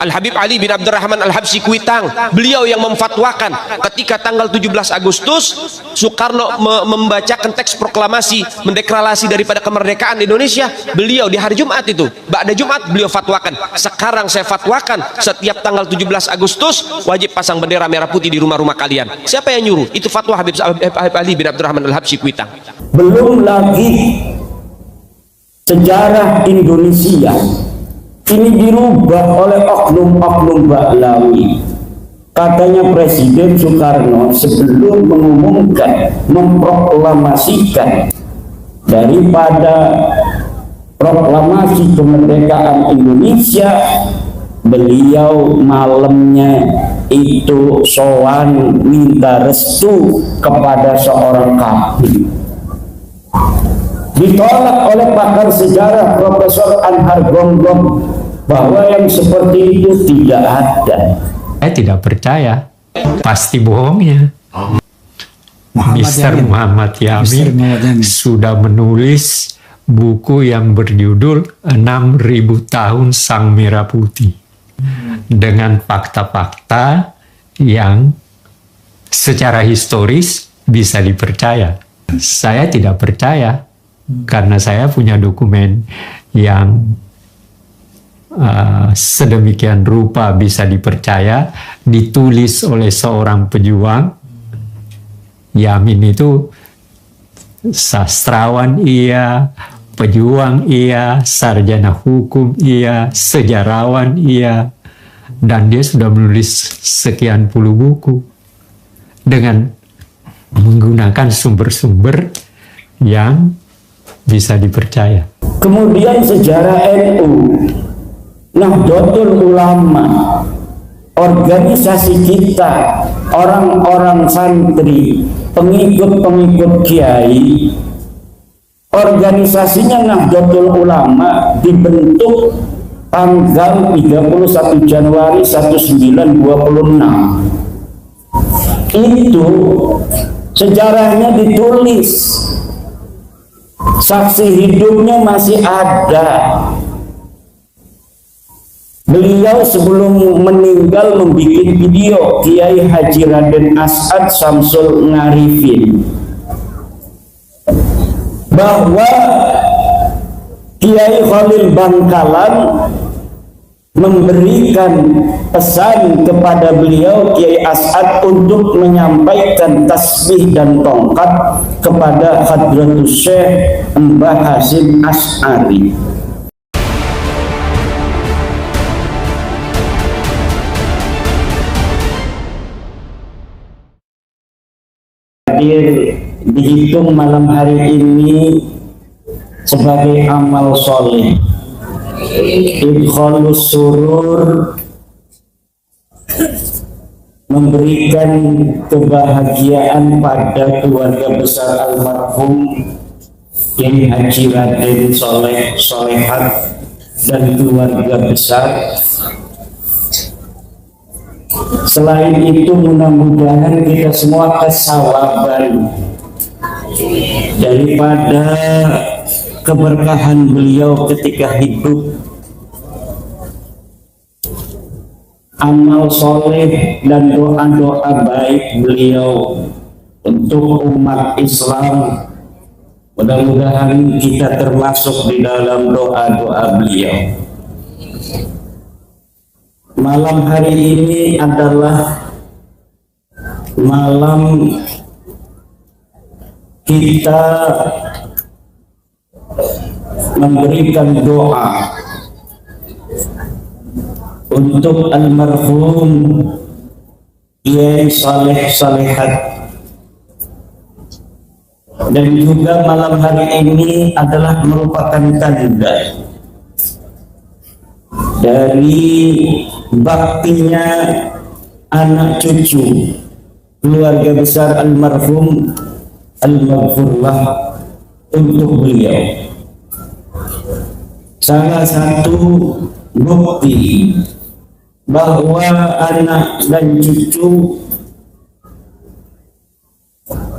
Al-Habib Ali bin Abdurrahman Al-Habsyi Kuitang, beliau yang memfatwakan ketika tanggal 17 Agustus Soekarno membacakan teks proklamasi mendeklarasi daripada kemerdekaan Indonesia. Beliau di hari Jumat itu, ba'da Jumat beliau fatwakan, sekarang saya fatwakan setiap tanggal 17 Agustus wajib pasang bendera merah putih di rumah-rumah kalian. Siapa yang nyuruh? Itu fatwa Habib Ali bin Abdurrahman Al-Habsyi Kuitang. Belum lagi sejarah Indonesia ini dirubah oleh oknum-oknum Bahlawi. Katanya Presiden Soekarno sebelum mengumumkan, memproklamasikan daripada proklamasi kemerdekaan Indonesia, beliau malamnya itu sowan minta restu kepada seorang kafir. Ditolak oleh pakar sejarah Profesor Anhar Gonggong bahwa yang seperti itu tidak ada. Saya tidak percaya, pasti bohongnya. Mr. Muhammad Yamin sudah menulis buku yang berjudul 6.000 tahun Sang Merah Putih dengan fakta-fakta yang secara historis bisa dipercaya. Saya tidak percaya karena saya punya dokumen yang sedemikian rupa bisa dipercaya, ditulis oleh seorang pejuang. Yamin itu sastrawan iya, pejuang iya, sarjana hukum iya, sejarawan iya, dan dia sudah menulis sekian puluh buku dengan menggunakan sumber-sumber yang bisa dipercaya. Kemudian sejarah NU, Nahdlatul Ulama, organisasi kita, orang-orang santri, pengikut-pengikut kiai, organisasinya Nahdlatul Ulama dibentuk tanggal 31 Januari 1926. Itu sejarahnya ditulis, saksi hidupnya masih ada. Beliau sebelum meninggal membuat video, Kiai Haji Raden As'ad Samsul Ngarifin, bahwa Kiai Khalil Bangkalan memberikan pesan kepada beliau Kiai As'ad untuk menyampaikan tasbih dan tongkat kepada Hadratus Syekh Mbah Hasyim Asy'ari. Dihitung malam hari ini sebagai amal soleh, idkhalus surur, memberikan kebahagiaan pada keluarga besar almarhum Kiai Haji Raden Solehat dan keluarga besar. Selain itu, mudah-mudahan kita semua kesawaban daripada keberkahan beliau ketika hidup, amal soleh dan doa-doa baik beliau untuk umat Islam. Mudah-mudahan kita termasuk di dalam doa-doa beliau. Malam hari ini adalah malam kita memberikan doa untuk almarhum Kiai Saleh Salehat, dan juga malam hari ini adalah merupakan tanda dari baktinya anak cucu keluarga besar almarhum Al-Maghfurlah untuk beliau. Salah satu bukti bahwa anak dan cucu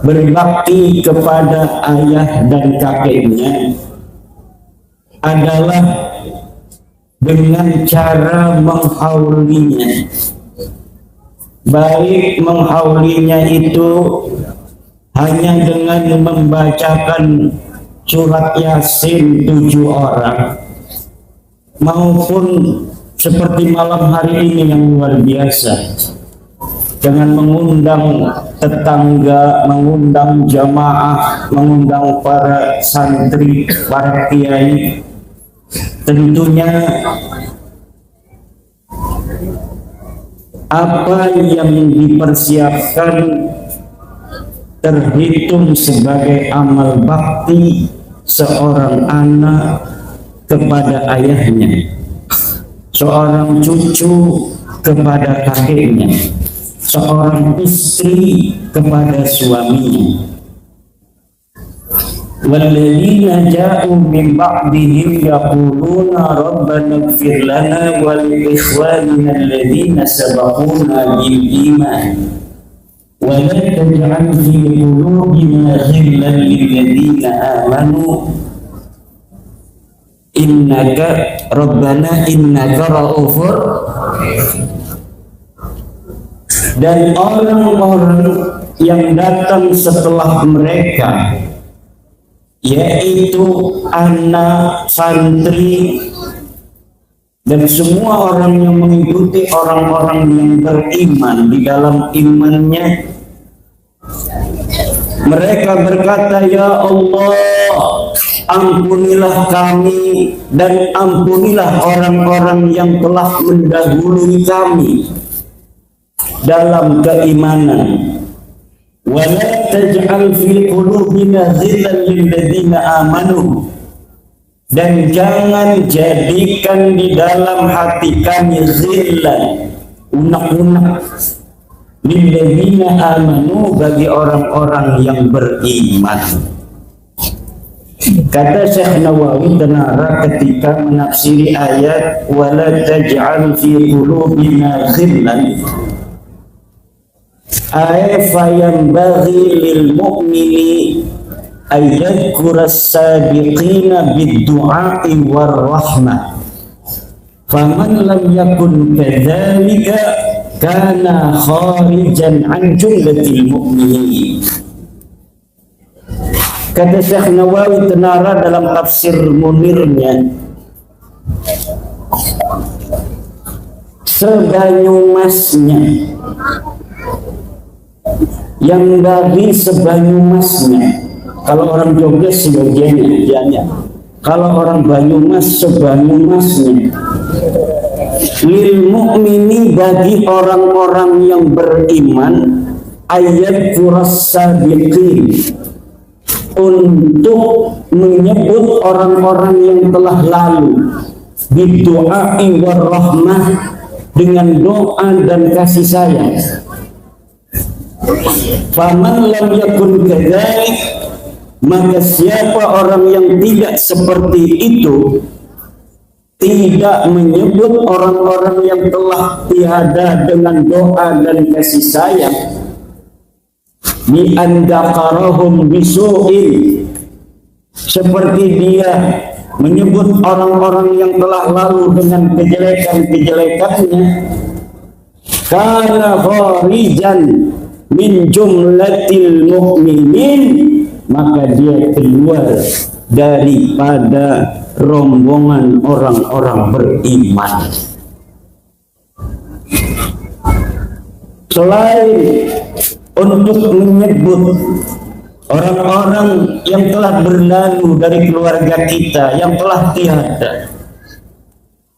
berbakti kepada ayah dan kakeknya adalah dengan cara menghaulinya. Baik menghaulinya itu hanya dengan membacakan surat Yasin 7 orang, maupun seperti malam hari ini yang luar biasa, dengan mengundang tetangga, mengundang jamaah, mengundang para santri, para kiai. Tentunya apa yang dipersiapkan terhitung sebagai amal bakti seorang anak kepada ayahnya, seorang cucu kepada kakeknya, seorang istri kepada suaminya. Walladzina ja'u min ba'dihim yaquluna rabbana ighfir lana wa li ikhwanina alladzina sabaquna bil iman wa la taj'al fi qulubina ghillan lil ladzina amanu innaka rabbana innaka ra'ufur. Dan orang-orang yang datang setelah mereka, yaitu anak, santri, dan semua orang yang mengikuti orang-orang yang beriman di dalam imannya, mereka berkata, ya Allah, ampunilah kami dan ampunilah orang-orang yang telah mendahului kami dalam keimanan. Wa la taj'al fi qulubina ghillan lil ladzina amanu, dan jangan jadikan di dalam hati kami ghillan, unak-unak, lil ladzina amanu, bagi orang-orang yang beriman. Kata Syekh Nawawi Tenara ketika menafsiri ayat wa la taj'al fi qulubina ghillan, ay fayambaghi lil mu'mini ay yadhkura as-sabiqina bid-du'a'i war-rahmah, faman lam yakun kadzalika kana kharijan an jumlatil mu'minin. Kata Syekh Nawawi Tenara dalam tafsir Munirnya, sebanyumasnya, yang dari sebanyumasnya, kalau orang Jogja sebagainya, kalau orang Banyumas sebanyumasnya, lil mu'mini, bagi orang-orang yang beriman, ayat kuras sabiqin, untuk menyebut orang-orang yang telah lalu, bidu'a'i warahmah, dengan doa dan kasih sayang. Faman lam yakun kadzalik, maka siapa orang yang tidak seperti itu, tidak menyebut orang-orang yang telah tiada dengan doa dan kasih sayang, bi andaqarahum bisu'in, seperti dia menyebut orang-orang yang telah lalu dengan kejelekan-kejelekannya, kana kharijan min jumlatil mu'minin, maka dia keluar daripada rombongan orang-orang beriman. Selain untuk menyebut orang-orang yang telah berlalu dari keluarga kita, yang telah tiada,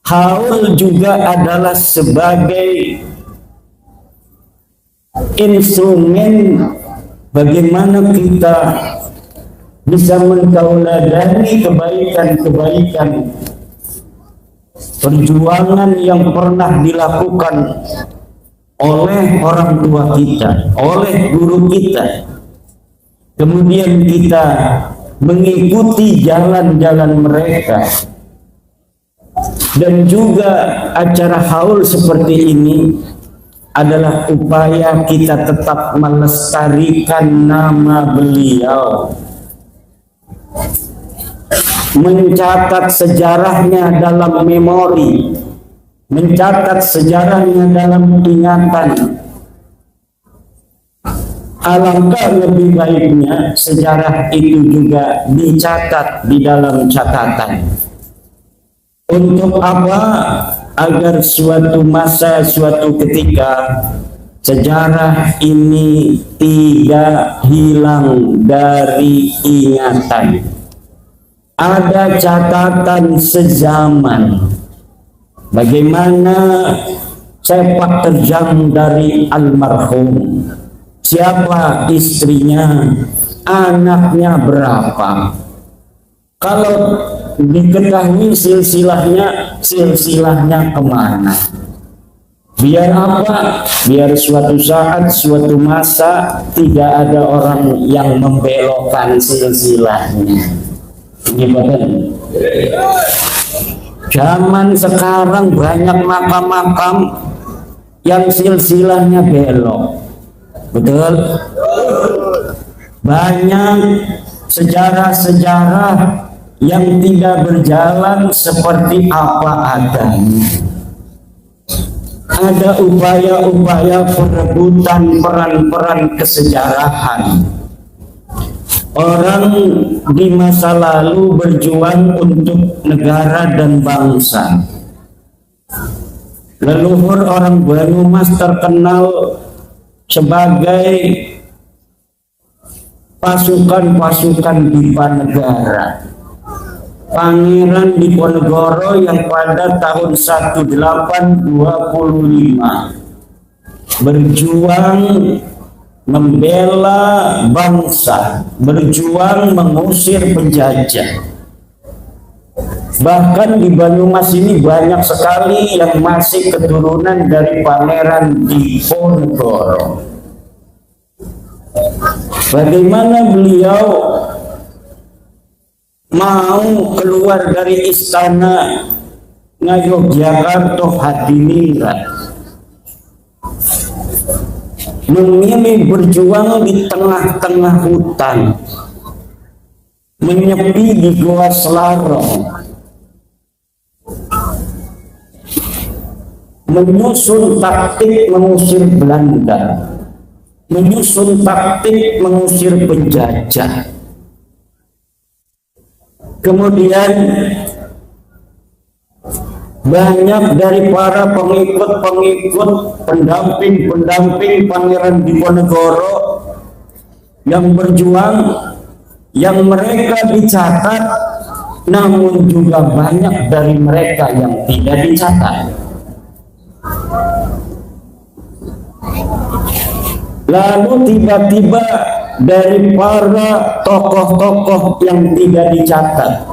haul juga adalah sebagai instrumen bagaimana kita bisa mentauladani kebaikan-kebaikan perjuangan yang pernah dilakukan oleh orang tua kita, oleh guru kita, kemudian kita mengikuti jalan-jalan mereka. Dan juga acara haul seperti ini adalah upaya kita tetap melestarikan nama beliau. mencatat sejarahnya dalam memori, mencatat sejarahnya dalam ingatan. Alangkah lebih baiknya sejarah itu juga dicatat di dalam catatan. Untuk apa? Agar suatu masa, suatu ketika sejarah ini tidak hilang dari ingatan. Ada catatan sezaman bagaimana sepak terjang dari almarhum, siapa istrinya, anaknya berapa. Kalau diketahui silsilahnya kemana. Biar apa? Biar suatu saat, suatu masa tidak ada orang yang membelokkan silsilahnya. Gimana? Zaman sekarang banyak makam-makam yang silsilahnya belok. Betul? Banyak sejarah-sejarah yang tidak berjalan seperti apa adanya. Ada upaya-upaya perebutan peran-peran kesejarahan. Orang di masa lalu berjuang untuk negara dan bangsa. Leluhur orang Banyumas terkenal sebagai pasukan-pasukan Dipanegara. Pangeran Diponegoro yang pada tahun 1825 berjuang membela bangsa, berjuang mengusir penjajah. Bahkan di Banyumas ini banyak sekali yang masih keturunan dari Pangeran Diponegoro. Bagaimana beliau mau keluar dari istana Ngayogyakarta Hadiningrat, memilih berjuang di tengah-tengah hutan, menyepi di Goa Selarong, menyusun taktik mengusir Belanda, menyusun taktik mengusir penjajah. Kemudian banyak dari para pengikut-pengikut, pendamping-pendamping Pangeran Diponegoro yang berjuang, yang mereka dicatat, namun juga banyak dari mereka yang tidak dicatat. Lalu tiba-tiba dari para tokoh-tokoh yang tidak dicatat,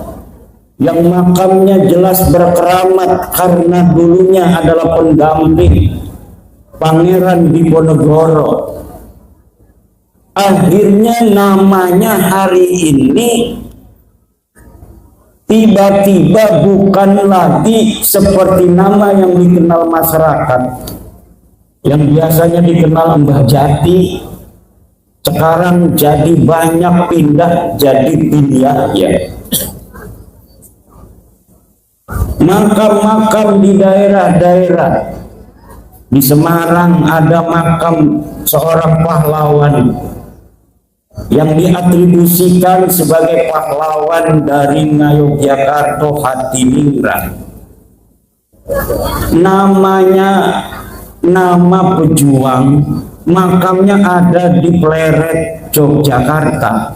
yang makamnya jelas berkeramat karena dulunya adalah pendamping Pangeran Diponegoro, akhirnya namanya hari ini tiba-tiba bukan lagi seperti nama yang dikenal masyarakat, yang biasanya dikenal Mbah Jati, sekarang jadi banyak pindah jadi Binyah ya. Makam-makam di daerah-daerah, di Semarang ada makam seorang pahlawan yang diatribusikan sebagai pahlawan dari Ngayogyakarta Hadiningrat. Namanya nama pejuang, makamnya ada di Pleret, Yogyakarta.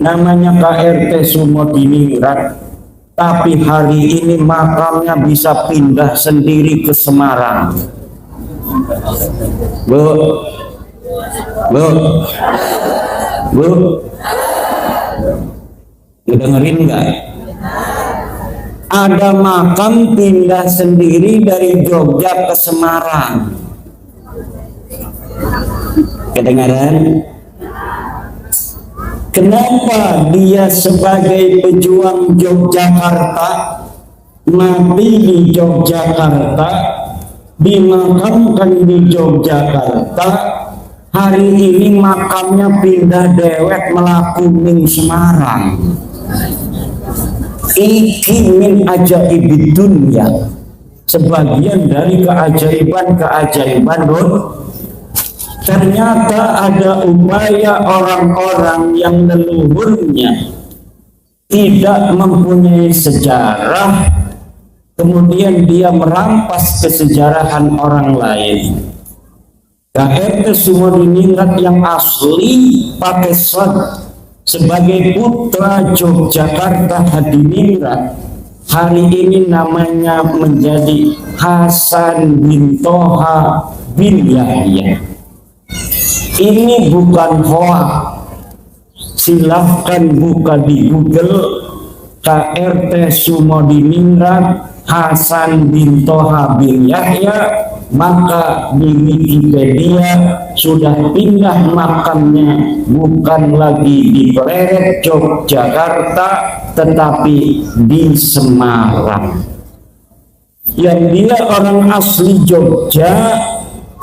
Namanya KRT Sumodiningrat. Tapi hari ini makamnya bisa pindah sendiri ke Semarang. Bu, dengerin nggak? Ada makam pindah sendiri dari Jogja ke Semarang. Kedengaran? Kenapa dia sebagai pejuang Yogyakarta mati di Yogyakarta, dimakamkan di Yogyakarta, hari ini makamnya pindah dewek Melakuning Semarang? iki min ajaibid dunya, sebagian dari keajaiban-keajaiban ternyata ada upaya orang-orang yang leluhurnya tidak mempunyai sejarah, kemudian dia merampas kesejarahan orang lain. KRT Sumodiningrat yang asli pakai sod sebagai putra Yogyakarta Hadiningrat, hari ini namanya menjadi Hasan bin Toha bin Yahya. Ini bukan hoax, silahkan buka di Google KRT Sumodiningrat Hasan bin Toha bin Yahya, maka di Wikipedia sudah pindah makamnya bukan lagi di Pleret Yogyakarta tetapi di Semarang. Yang dia orang asli Jogja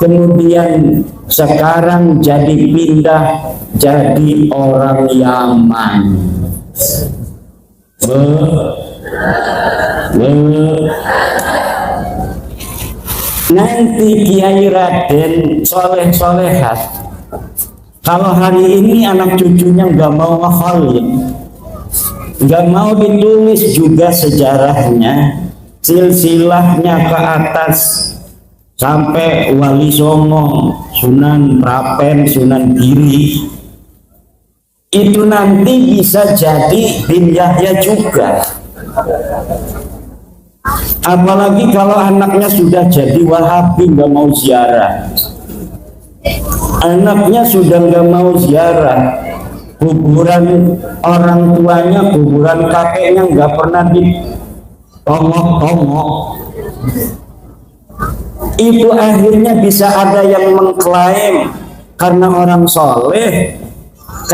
kemudian sekarang jadi pindah jadi orang Yaman. Nanti Kiai Raden Soleh Solehat, kalau hari ini anak cucunya nggak mau ngakhalin, nggak mau ditulis juga sejarahnya, silsilahnya ke atas sampai Wali Songo, Sunan Prapen, Sunan Giri, itu nanti bisa jadi bin Yahya juga. Apalagi kalau anaknya sudah jadi Wahabi, nggak mau ziarah, anaknya sudah nggak mau ziarah kuburan orang tuanya, kuburan kakeknya nggak pernah ditongok-tongok, itu akhirnya bisa ada yang mengklaim karena orang soleh,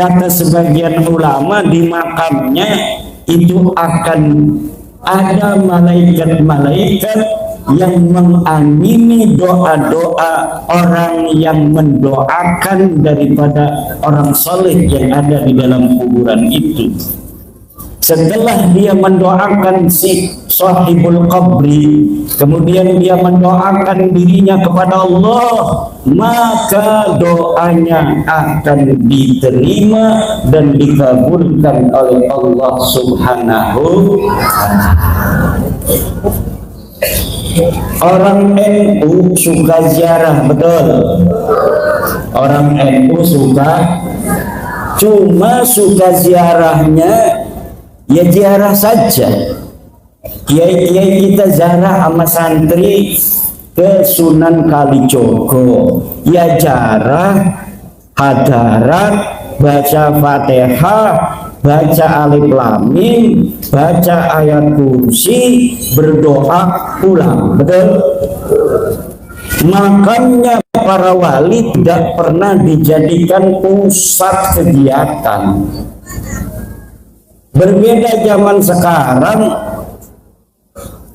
kata sebagian ulama, di makamnya itu akan ada malaikat-malaikat yang mengamini doa-doa orang yang mendoakan daripada orang soleh yang ada di dalam kuburan itu. Setelah dia mendoakan si sahibul qabri, kemudian dia mendoakan dirinya kepada Allah, maka doanya akan diterima dan dikabulkan oleh Allah Subhanahu wa ta'ala. Orang NU suka ziarah, betul. Orang NU suka, cuma suka ziarahnya ya ziarah saja. Kiai-kiai kita ziarah sama santri ke Sunan Kalijogo, ya ziarah, hadarat, baca Fatihah, baca Alif Lam Mim, baca ayat kursi, berdoa, pulang, betul? Makanya para wali tidak pernah dijadikan pusat kegiatan. Berbeda zaman sekarang,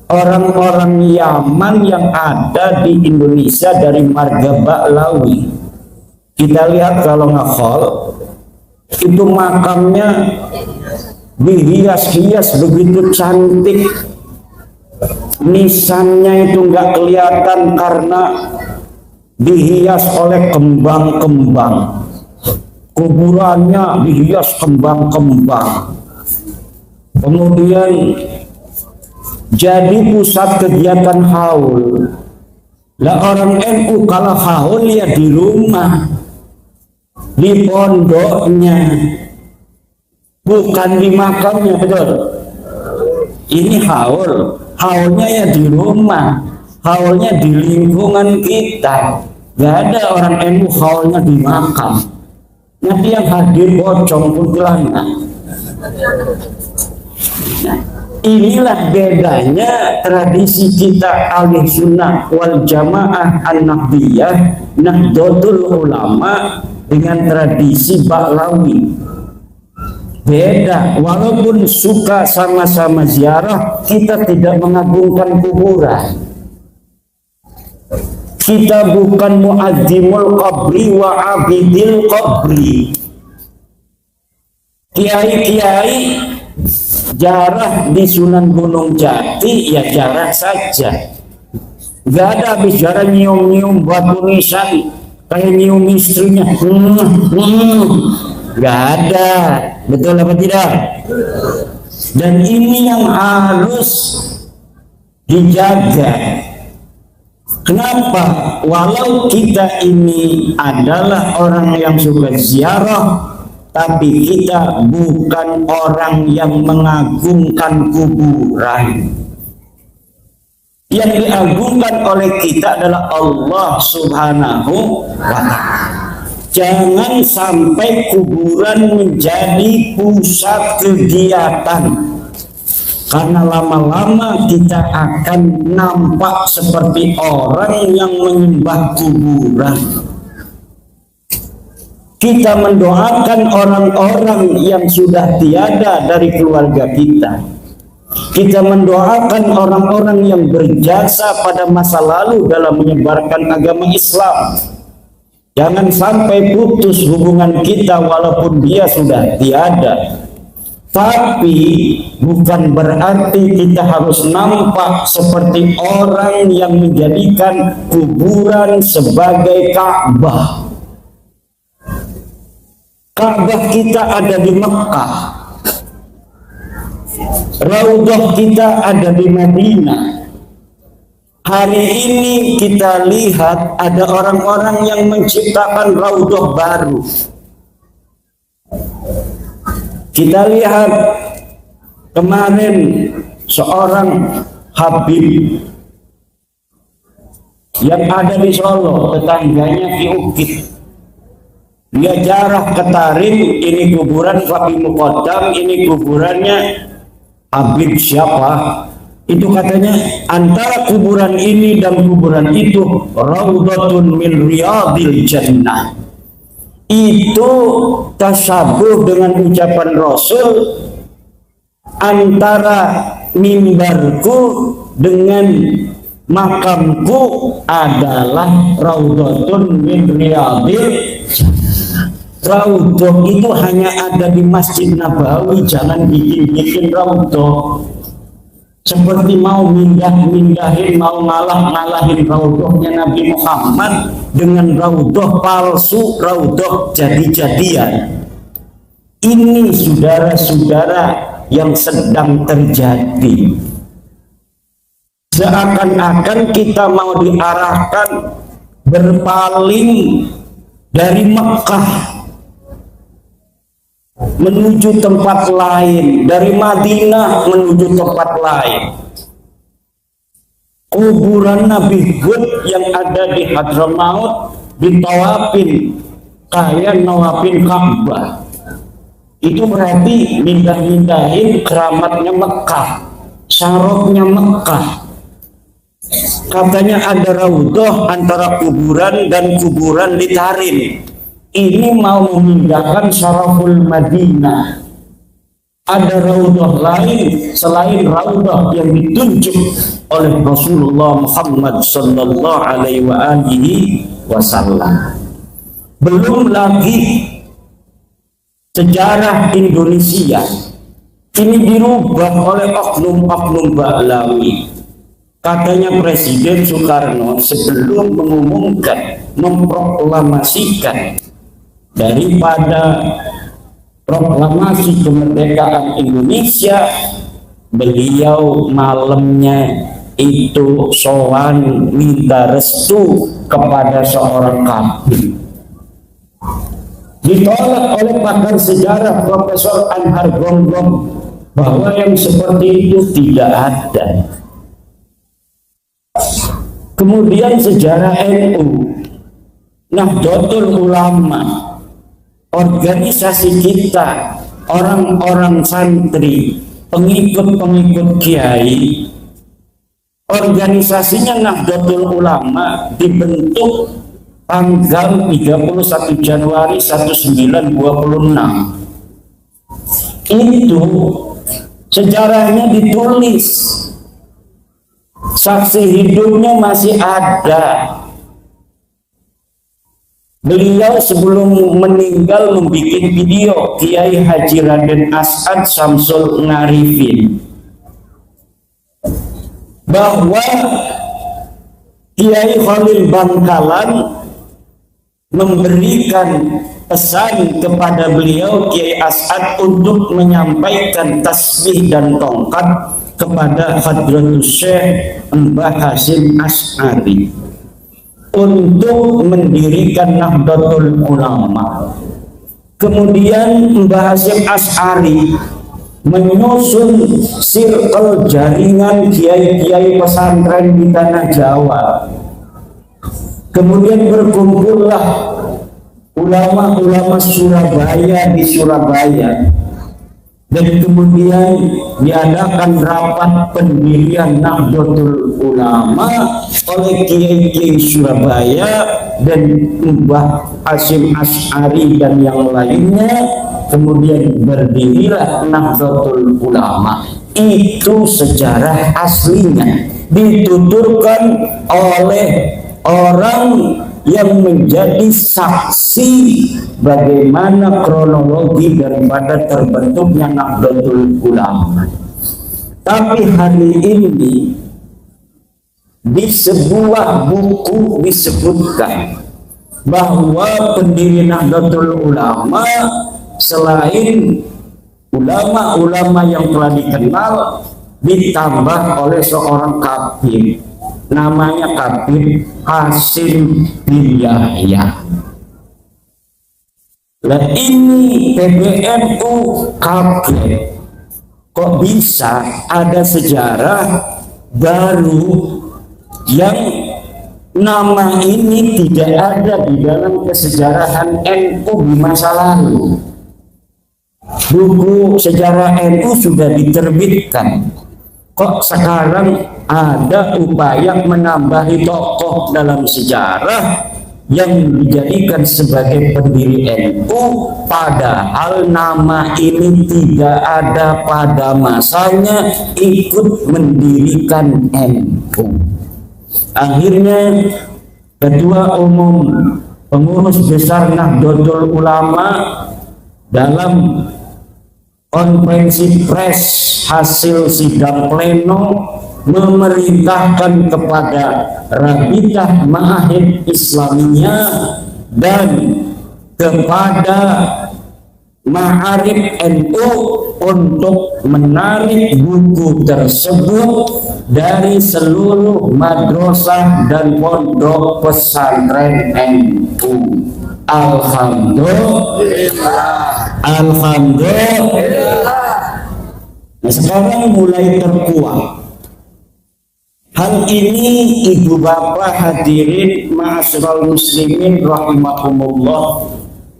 orang-orang Yaman yang ada di Indonesia dari marga Ba'lawi, kita lihat kalau ngekhol itu makamnya dihias-hias begitu cantik, nisannya itu nggak kelihatan karena dihias oleh kembang-kembang, kuburannya dihias kembang-kembang. Kemudian jadi pusat kegiatan haul. Lah orang NU kalau haul ya di rumah, di pondoknya, bukan di makamnya, betul? Ini haul, haulnya ya di rumah, haulnya di lingkungan kita. Gak ada orang NU haulnya di makam. Nanti yang hadir pocong kuntilanak. Nah, inilah bedanya tradisi kita ahli sunnah wal jamaah an-nahdiyah Nahdlatul Ulama dengan tradisi Ba'lawi. Beda, walaupun suka sama-sama ziarah, kita tidak mengagungkan kuburan. Kita bukan muadzimul qabri wa abidil qabri. Kiai-kiai Jarah di Sunan Gunung Jati ya jarah saja. Gak ada habis jarah nyium-nyium batu nisan kayak nyium istrinya. Gak ada. Betul apa tidak? Dan ini yang harus dijaga. Kenapa? Walau kita ini adalah orang yang suka ziarah, tapi kita bukan orang yang mengagungkan kuburan. Yang diagungkan oleh kita adalah Allah Subhanahu wa Ta'ala. Jangan sampai kuburan menjadi pusat kegiatan, karena lama-lama kita akan nampak seperti orang yang menyembah kuburan. Kita mendoakan orang-orang yang sudah tiada dari keluarga kita. Kita mendoakan orang-orang yang berjasa pada masa lalu dalam menyebarkan agama Islam. Jangan sampai putus hubungan kita walaupun dia sudah tiada. Tapi bukan berarti kita harus nampak seperti orang yang menjadikan kuburan sebagai Ka'bah. Ka'bah kita ada di Mekah, Raudhah kita ada di Madinah. Hari ini kita lihat ada orang-orang yang menciptakan Raudhah baru. Kita lihat kemarin seorang Habib yang ada di Solo, tetangganya Ki Ukit. Dia jarah ke Tarim, ini kuburan Fakih Muqaddam, ini kuburannya Habib siapa? Itu katanya antara kuburan ini dan kuburan itu Raudhatun min Riyadil Jannah. Itu tasabuh dengan ucapan Rasul, antara mimbarku dengan makamku adalah Raudhatun min Riyadil Jannah. Raudhah itu hanya ada di Masjid Nabawi, jangan bikin-bikin Raudhah. Seperti mau mindahin, mau ngalahin Raudhahnya Nabi Muhammad dengan Raudhah palsu, Raudhah jadi-jadian. Ini saudara-saudara yang sedang terjadi. Seakan-akan kita mau diarahkan berpaling dari Mekah menuju tempat lain, dari Madinah menuju tempat lain. Kuburan Nabi Hud yang ada di Hadramaut ditawafin kayak nawafin Ka'bah. Itu berarti mindah-mindahin keramatnya Mekah, syarofnya Mekah. Katanya ada Raudhah antara kuburan dan kuburan di Tarim. Ini mau memindahkan syaraful Madinah. Ada Raudhah lain selain Raudhah yang ditunjuk oleh Rasulullah Muhammad sallallahu alaihi wasallam. Belum lagi sejarah Indonesia ini dirubah oleh oknum-oknum Ba'lawi. Katanya Presiden Soekarno sebelum mengumumkan, memproklamasikan daripada proklamasi kemerdekaan Indonesia, beliau malamnya itu sowan minta restu kepada seorang kafir. Ditolak oleh pakar sejarah Profesor Anhar Gonggong bahwa yang seperti itu tidak ada. Kemudian sejarah NU, Nahdlatul Ulama, organisasi kita, orang-orang santri, pengikut-pengikut kiai, organisasinya Nahdlatul Ulama dibentuk tanggal 31 Januari 1926. Itu sejarahnya ditulis, saksi hidupnya masih ada. Beliau sebelum meninggal membuat video Kiai Haji Raden As'ad Syamsul Ngarifin bahwa Kiai Khalil Bangkalan memberikan pesan kepada beliau Kiai As'ad untuk menyampaikan tasbih dan tongkat kepada Hadratus Syekh Mbah Hasyim Asy'ari untuk mendirikan Nahdlatul Ulama. Kemudian Mbah Hasyim Asy'ari menyusun circle jaringan kiai-kiai pesantren di tanah Jawa. Kemudian berkumpullah ulama-ulama Surabaya di Surabaya, dan kemudian diadakan rapat pendirian Nahdlatul Ulama oleh kiai-kiai Surabaya dan Mbah Hasyim Asy'ari dan yang lainnya. Kemudian berdirilah Nahdlatul Ulama. Itu sejarah aslinya, dituturkan oleh orang yang menjadi saksi bagaimana kronologi daripada terbentuknya Nahdlatul Ulama. Tapi hari ini di sebuah buku disebutkan bahwa pendiri Nahdlatul Ulama selain ulama-ulama yang telah dikenal, ditambah oleh seorang kafir, namanya kafir Hasyim bin Yahya. Nah, ini PBNU kaget, kok bisa ada sejarah baru yang nama ini tidak ada di dalam kesejarahan NU di masa lalu. Buku sejarah NU sudah diterbitkan, kok sekarang ada upaya menambahi tokoh dalam sejarah yang dijadikan sebagai pendiri NU, padahal nama ini tidak ada pada masanya ikut mendirikan NU. Akhirnya Ketua Umum Pengurus Besar Nahdlatul Ulama dalam konferensi pers hasil sidang pleno memerintahkan kepada Rabitah Ma'ahid Islamiyah dan kepada Ma'arif NU untuk menarik buku tersebut dari seluruh madrasah dan pondok pesantren NU. Alhamdulillah. Alhamdulillah. Nah, sekarang mulai terkuat. Hal ini ibu bapak hadirin ma'asyiral muslimin rahimakumullah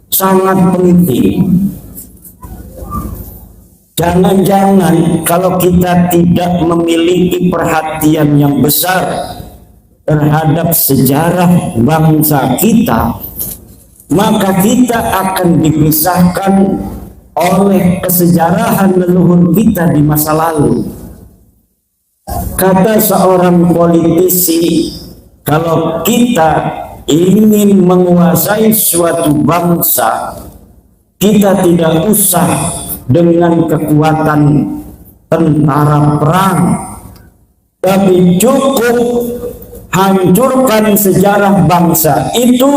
sangat penting. Jangan-jangan kalau kita tidak memiliki perhatian yang besar terhadap sejarah bangsa kita, maka kita akan dipisahkan oleh kesejarahan leluhur kita di masa lalu. Kata seorang politisi, kalau kita ingin menguasai suatu bangsa, kita tidak usah dengan kekuatan tentara perang, tapi cukup hancurkan sejarah bangsa itu,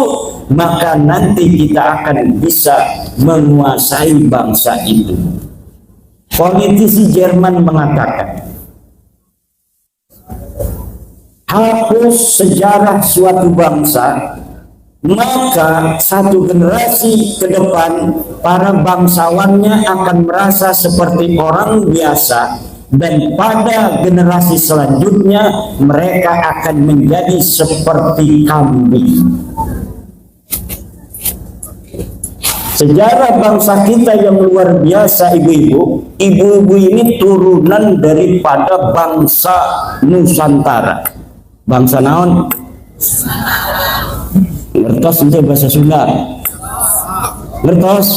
maka nanti kita akan bisa menguasai bangsa itu. Politisi Jerman mengatakan, hapus sejarah suatu bangsa, maka satu generasi ke depan para bangsawannya akan merasa seperti orang biasa, dan pada generasi selanjutnya mereka akan menjadi seperti kambing. Sejarah bangsa kita yang luar biasa, ibu-ibu. Ibu-ibu ini turunan daripada bangsa Nusantara. Bangsa naon? Ngertos itu bahasa Sunda. Ngertos?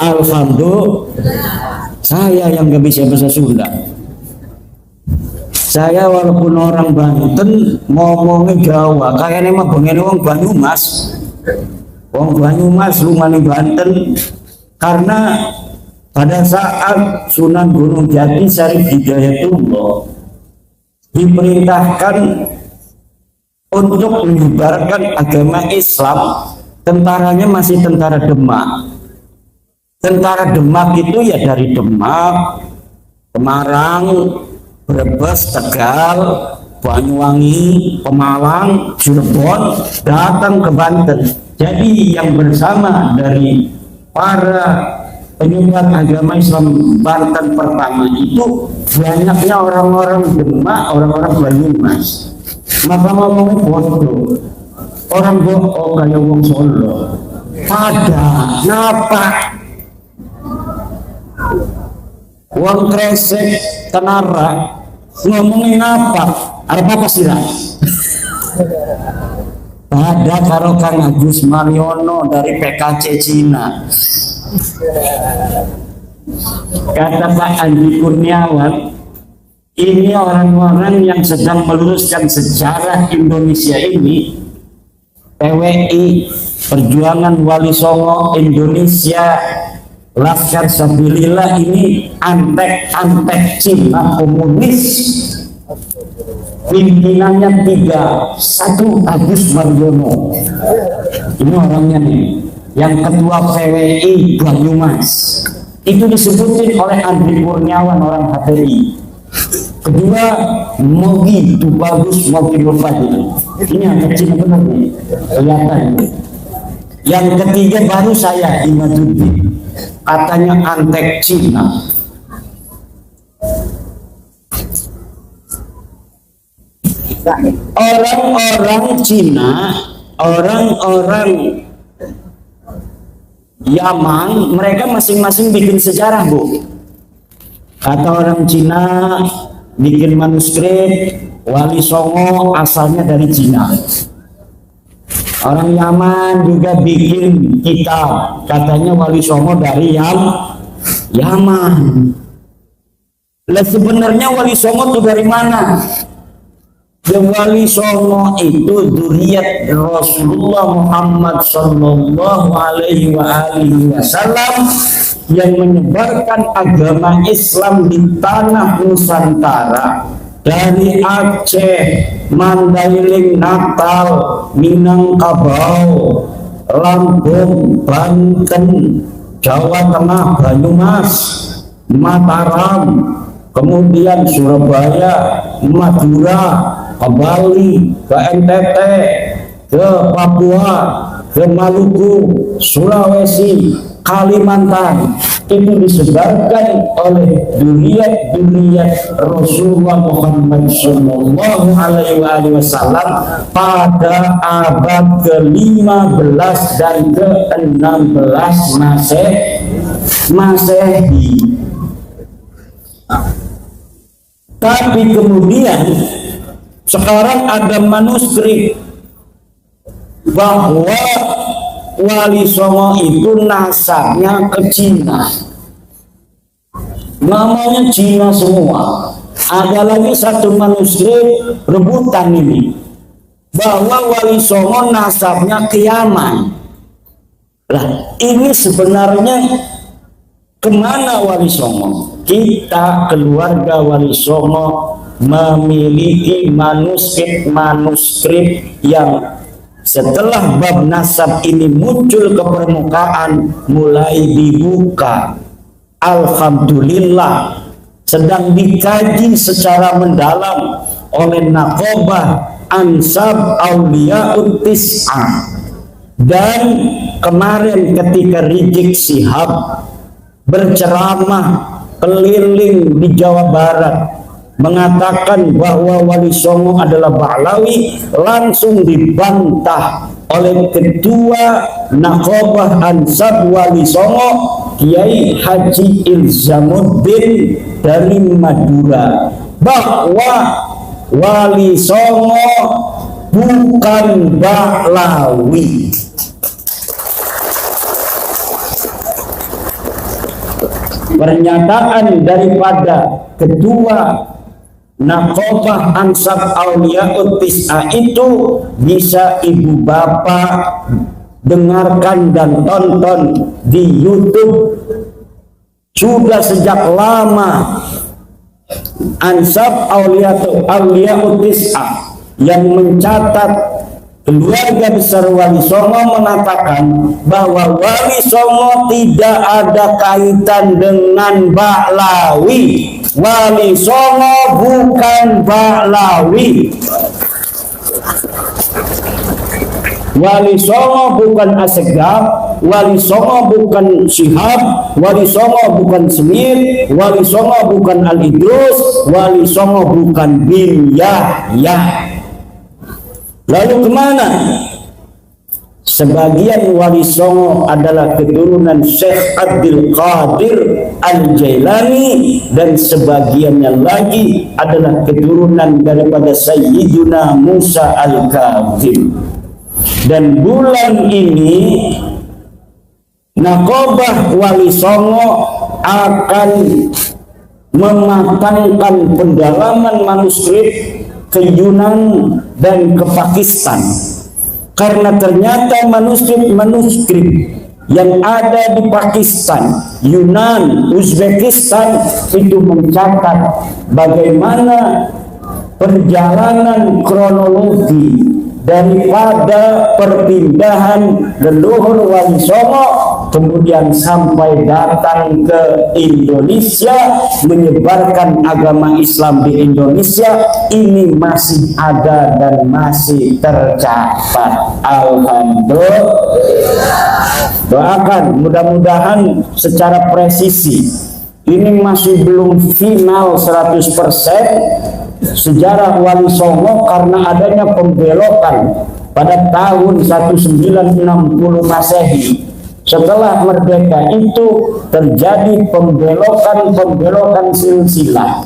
Alhamdulillah. Saya yang gak bisa bahasa Sunda. Saya walaupun orang Banten ngomongnya Jawa, kayaknya mah pengen orang Banyumas. wong Banyumas lumane Banten, karena pada saat Sunan Gunung Jati Syarif Hidayatullah diperintahkan untuk menyebarkan agama Islam, tentaranya masih tentara Demak. Tentara Demak itu ya dari Demak, Semarang, Brebes, Tegal, Banyuwangi, Pemalang, Cirebon, datang ke Banten. Jadi yang bersama dari para penyebar agama Islam Banten pertama itu banyaknya orang-orang Demak, orang-orang Banyumas. Maka ngomong bodoh, orang bohong kayak wong Solo. Pada napa wong kresek tenara ngomongin apa? Apa sih lah? Ada karo Kang Agus Mariono dari PKC Cina. Kata Pak Andi Kurniawan, ini orang-orang yang sedang meluruskan sejarah Indonesia ini. PWI, Perjuangan Wali Songo Indonesia, Laskar Sabilillah ini antek-antek Cina komunis. Pimpinannya 3, 1 Agus Mariono. Ini orangnya nih, yang ketua PWI Banyumas. Itu disebutin oleh Andri Kurniawan, orang HTI. Kedua, Mogi Tubagus Mogi Lufadil. Ini yang kecil benar nih, kelihatan. Yang ketiga baru saya, Imaduddin. Katanya antek Cina. Orang-orang Cina, orang-orang Yaman, mereka masing-masing bikin sejarah, Bu. Kata orang Cina bikin manuskrip, Wali Songo asalnya dari Cina. Orang Yaman juga bikin kitab, katanya Wali Songo dari Yaman. Lah sebenarnya Wali Songo itu dari mana? Wali Songo itu dzurriyyat Rasulullah Muhammad sallallahu alaihi wasallam yang menyebarkan agama Islam di tanah Nusantara, dari Aceh, Mandailing, Natal, Minangkabau, Lampung, Banten, Jawa Tengah, Banyumas, Mataram, kemudian Surabaya, Madura, ke Bali, ke NTT, ke Papua, ke Maluku, Sulawesi, Kalimantan. Itu disebarkan oleh dzurriyyat Rasulullah Muhammad sallallahu alaihi wasallam pada abad ke-15 dan ke-16 Masehi. Tapi kemudian sekarang ada manuskrip bahwa Wali Songo itu nasabnya ke Cina, namanya Cina semua. Ada lagi satu manuskrip rebutan ini bahwa Wali Songo nasabnya ke Yaman. Lah ini sebenarnya kemana Wali Songo? Kita keluarga Wali Songo memiliki manuskrip yang setelah bab nasab ini muncul ke permukaan mulai dibuka. Alhamdulillah sedang dikaji secara mendalam oleh Naqobah Ansab Auliyaut Tis'ah. Dan kemarin ketika Rizik Syihab berceramah keliling di Jawa Barat mengatakan bahwa Wali Songo adalah Ba'lawi, langsung dibantah oleh ketua Naqobah Ansab Wali Songo, Kiai Haji Ilzamuddin dari Madura, bahwa Wali Songo bukan Ba'lawi. Pernyataan daripada ketua Naqobah Ansab Auliyaut Tis'ah itu bisa ibu bapak dengarkan dan tonton di YouTube. Sudah sejak lama Ansab Auliyaut Tis'ah yang mencatat keluarga besar Wali Songo mengatakan bahwa Wali Songo tidak ada kaitan dengan Ba'lawi. Wali Songo bukan Ba'lawi. Wali Songo bukan Asegaf, Wali Songo bukan Syihab, Wali Songo bukan Semir, Wali Songo bukan Al-Idrus, Wali Songo bukan bin Yahya. Lalu kemana? Sebagian Wali Songo adalah keturunan Syekh Abdul Qadir Al-Jailani, dan sebagiannya lagi adalah keturunan daripada Sayyiduna Musa Al-Kadzim. Dan bulan ini Nakobah Wali Songo akan mematangkan pendalaman manuskrip ke Yunan dan ke Pakistan, karena ternyata manuskrip yang ada di Pakistan, Yunan, Uzbekistan itu mencatat bagaimana perjalanan kronologi daripada perpindahan leluhur Wali Songo kemudian sampai datang ke Indonesia, menyebarkan agama Islam di Indonesia. Ini masih ada dan masih tercatat. Alhamdulillah. Doakan mudah-mudahan secara presisi. Ini masih belum final 100% sejarah Wali Songo, karena adanya pembelokan pada tahun 1960 Masehi. Setelah merdeka itu terjadi pembelokan silsilah.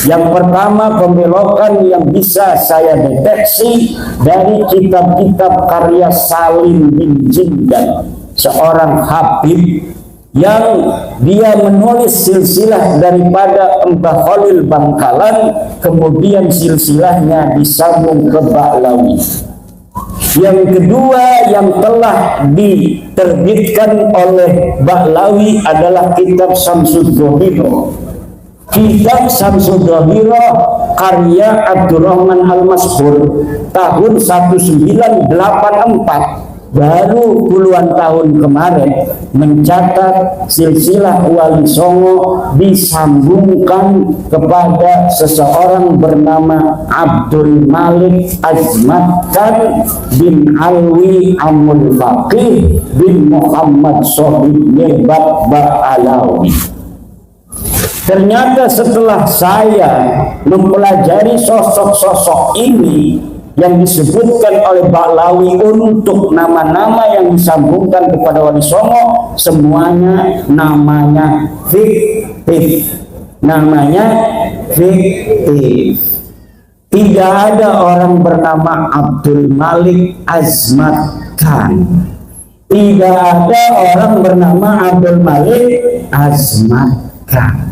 Yang pertama, pembelokan yang bisa saya deteksi dari kitab-kitab karya Salim bin Jindan, seorang habib yang dia menulis silsilah daripada Mbah Khalil Bangkalan, kemudian silsilahnya disambung ke Ba'lawi. Yang kedua yang telah diterbitkan oleh Ba'lawi adalah kitab Samsuddohiro. Kitab Samsuddohiro karya Abdurrahman Al-Mas'hur tahun 1984. Baru puluhan tahun kemarin mencatat silsilah Wali Songo disambungkan kepada seseorang bernama Abdul Malik Azmat Khan bin Alwi Amul Faqih bin Muhammad Sohib Mirbat Ba'alawi. Ternyata setelah saya mempelajari sosok-sosok ini yang disebutkan oleh Ba'lawi untuk nama-nama yang disambungkan kepada Wali Songo, semuanya namanya fiktif. Namanya fiktif. Tidak ada orang bernama Abdul Malik Azmat Khan. Tidak ada orang bernama Abdul Malik Azmat Khan.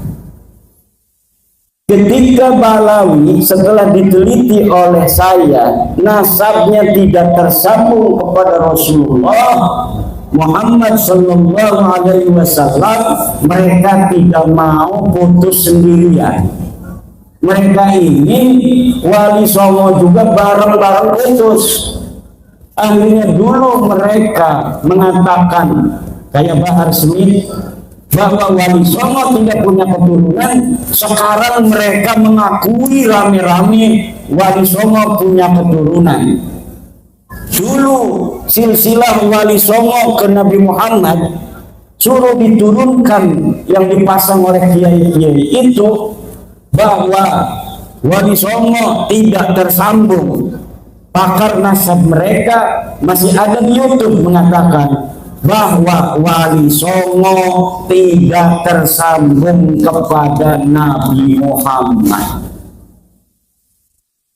Ketika Ba'lawi setelah diteliti oleh saya, nasabnya tidak tersambung kepada Rasulullah Muhammad Sallallahu Alaihi Wasallam, mereka tidak mau putus sendirian. Mereka ini Wali Songo juga bareng-bareng putus. Akhirnya dulu mereka mengatakan kayak Bahar Smith bahwa Wali Songo tidak punya keturunan. Sekarang mereka mengakui rame-rame Wali Songo punya keturunan. Dulu silsilah Wali Songo ke Nabi Muhammad suruh diturunkan yang dipasang oleh kiai-kiai itu bahwa Wali Songo tidak tersambung. Pakar nasab mereka masih ada di YouTube mengatakan bahwa Wali Songo tidak tersambung kepada Nabi Muhammad.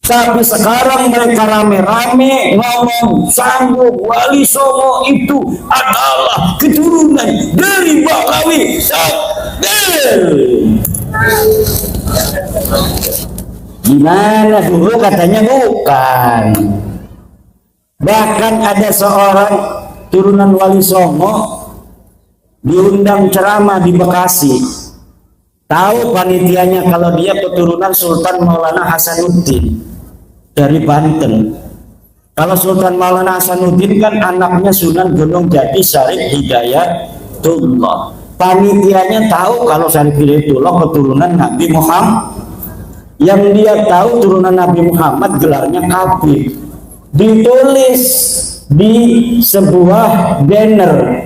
Tapi sekarang mereka rame-rame ngomong sambung Wali Songo itu adalah keturunan dari Ba'lawi. Gimana dulu katanya bukan. Bahkan ada seorang turunan Wali Songo diundang ceramah di Bekasi. Tahu panitianya kalau dia keturunan Sultan Maulana Hasanuddin dari Banten. Kalau Sultan Maulana Hasanuddin kan anaknya Sunan Gunung Jati Syarif Hidayatullah. Panitianya tahu kalau Syarif Hidayatullah keturunan Nabi Muhammad. Yang dia tahu turunan Nabi Muhammad gelarnya Habib. Ditulis di sebuah banner,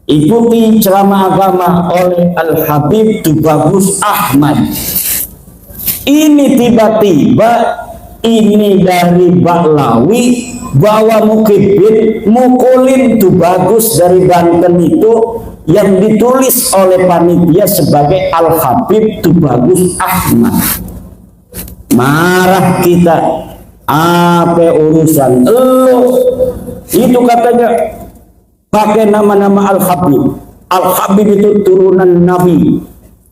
ikuti ceramah agama oleh Al-Habib Tubagus Ahmad. Ini tiba-tiba ini dari Baklawi bawa mukibin mukulin Tubagus dari Banten itu yang ditulis oleh panitia sebagai Al-Habib Tubagus Ahmad. Marah kita, apa urusan lo? Itu katanya pakai nama-nama Al-Habib. Al-Habib itu turunan Nabi,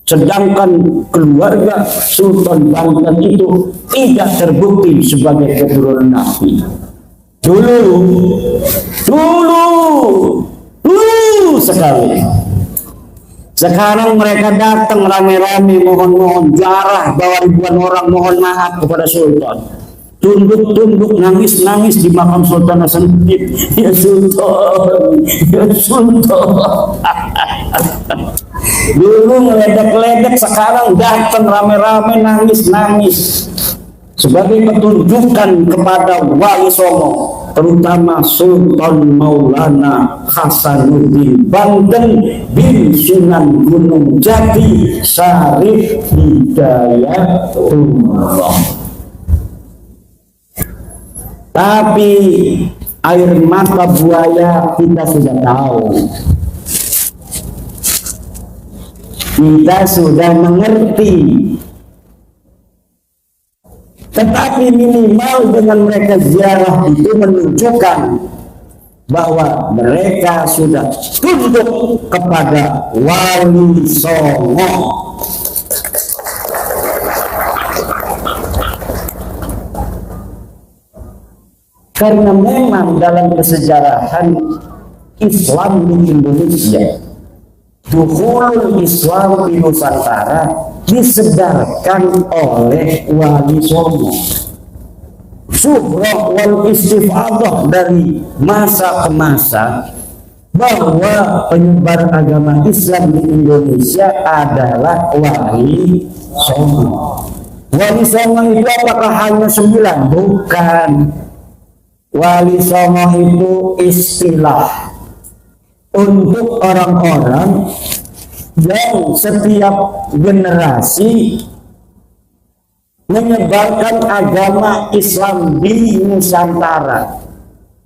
sedangkan keluarga Sultan Banten itu tidak terbukti sebagai keturunan Nabi. Dulu sekali. Sekarang mereka datang rame-rame mohon-mohon jarah, bawa ribuan orang mohon maaf kepada Sultan. Tunduk-tunduk, nangis-nangis di makam Sultan Hasanuddin. Ya Sultan, ya Sultan. Dulu ngeledek-ledek, sekarang datang rame-rame nangis-nangis. Sebagai petunjukan kepada Wali Songo, terutama Sultan Maulana Hasanuddin Banten bin Sunan Gunung Jati Syarif Hidayatullah. Tapi air mata buaya kita sudah tahu, kita sudah mengerti. Tetapi minimal dengan mereka ziarah itu menunjukkan bahwa mereka sudah tunduk kepada Wali Songo. Karena memang dalam kesejarahan Islam di Indonesia, dukhulul Islam di Nusantara disebarkan oleh Wali Songo. Syuhrah wal istifadah dari masa ke masa bahwa penyebar agama Islam di Indonesia adalah Wali Songo. Wali Songo itu apakah hanya 9? Bukan. Wali Songo itu istilah untuk orang-orang yang setiap generasi menyebarkan agama Islam di Nusantara.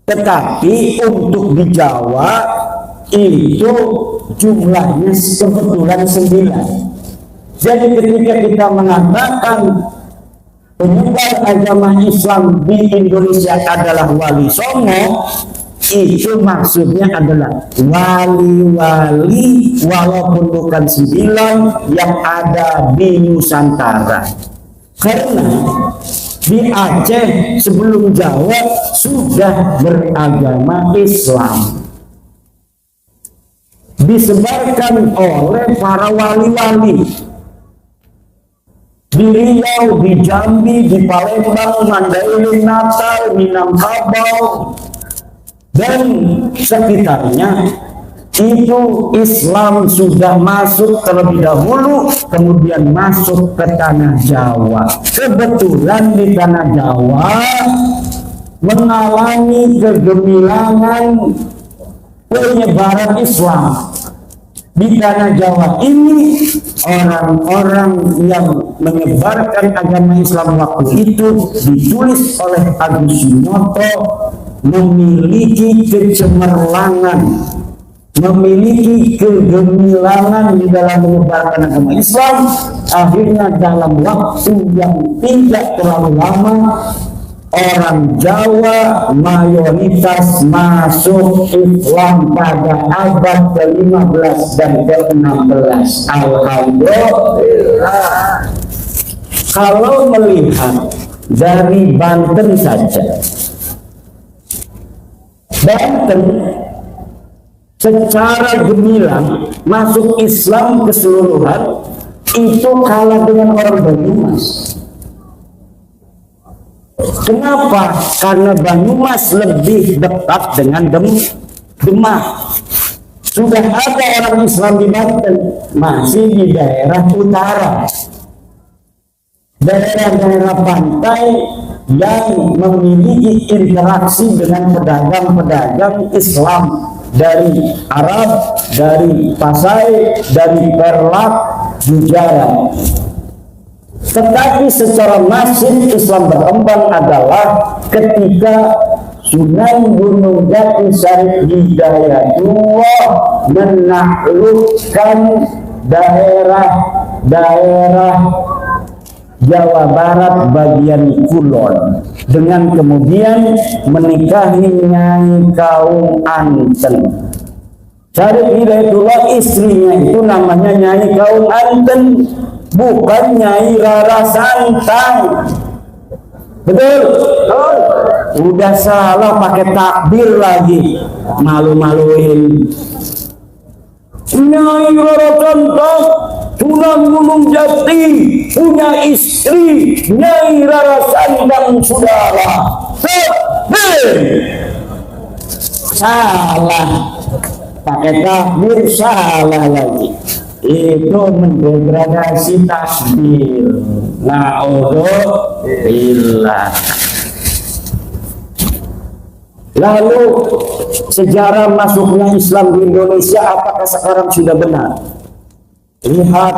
Tetapi untuk di Jawa itu jumlahnya kebetulan 9. Jadi ketika kita mengatakan penyebar agama Islam di Indonesia adalah Wali Songo, itu maksudnya adalah wali-wali walaupun bukan 9 yang ada di Nusantara. Karena di Aceh sebelum Jawa sudah beragama Islam, disebarkan oleh para wali-wali di Riau, di Jambi, di Palembang, Mandailing, Natal, Minangkabau dan sekitarnya. Itu Islam sudah masuk terlebih dahulu, kemudian masuk ke tanah Jawa. Kebetulan di tanah Jawa mengalami kegemilangan penyebaran Islam. Di tanah Jawa ini orang-orang yang menyebarkan agama Islam waktu itu ditulis oleh Agus Sunoto memiliki kecemerlangan, memiliki kegemilangan di dalam menyebarkan agama Islam. Akhirnya dalam waktu yang tidak terlalu lama, orang Jawa mayoritas masuk Islam pada abad ke-15 dan ke-16. Alhamdulillah. Kalau melihat dari Banten saja, Banten secara gemilang masuk Islam keseluruhan itu kalah dengan orang Banyumas. Kenapa? Karena Banyumas lebih dekat dengan Demak. Sudah ada orang Islam di Banten, masih di daerah utara, daerah-daerah pantai yang memiliki interaksi dengan pedagang-pedagang Islam dari Arab, dari Pasai, dari Perlak, Gujarat. Tetapi secara masif Islam berkembang adalah ketika Sunan Gunung Jati Syarif Hidayatullah menaklukkan daerah Jawa Barat bagian kulon dengan kemudian menikahi Nyai Kaum Anten. Syarif Hidayatullah istrinya itu namanya Nyai Kaum Anten, bukan Nyai Rara Santang. Betul? Udah salah pakai takbir lagi, malu-maluin. Nyai Rara Santang Sunan Gunung Jati punya istri Nyai Rara Santang saudara. Salah, pakai takbir salah lagi. Itu mendegradasi tasbih. Na'udzubillah. Lalu sejarah masuknya Islam di Indonesia apakah sekarang sudah benar? Lihat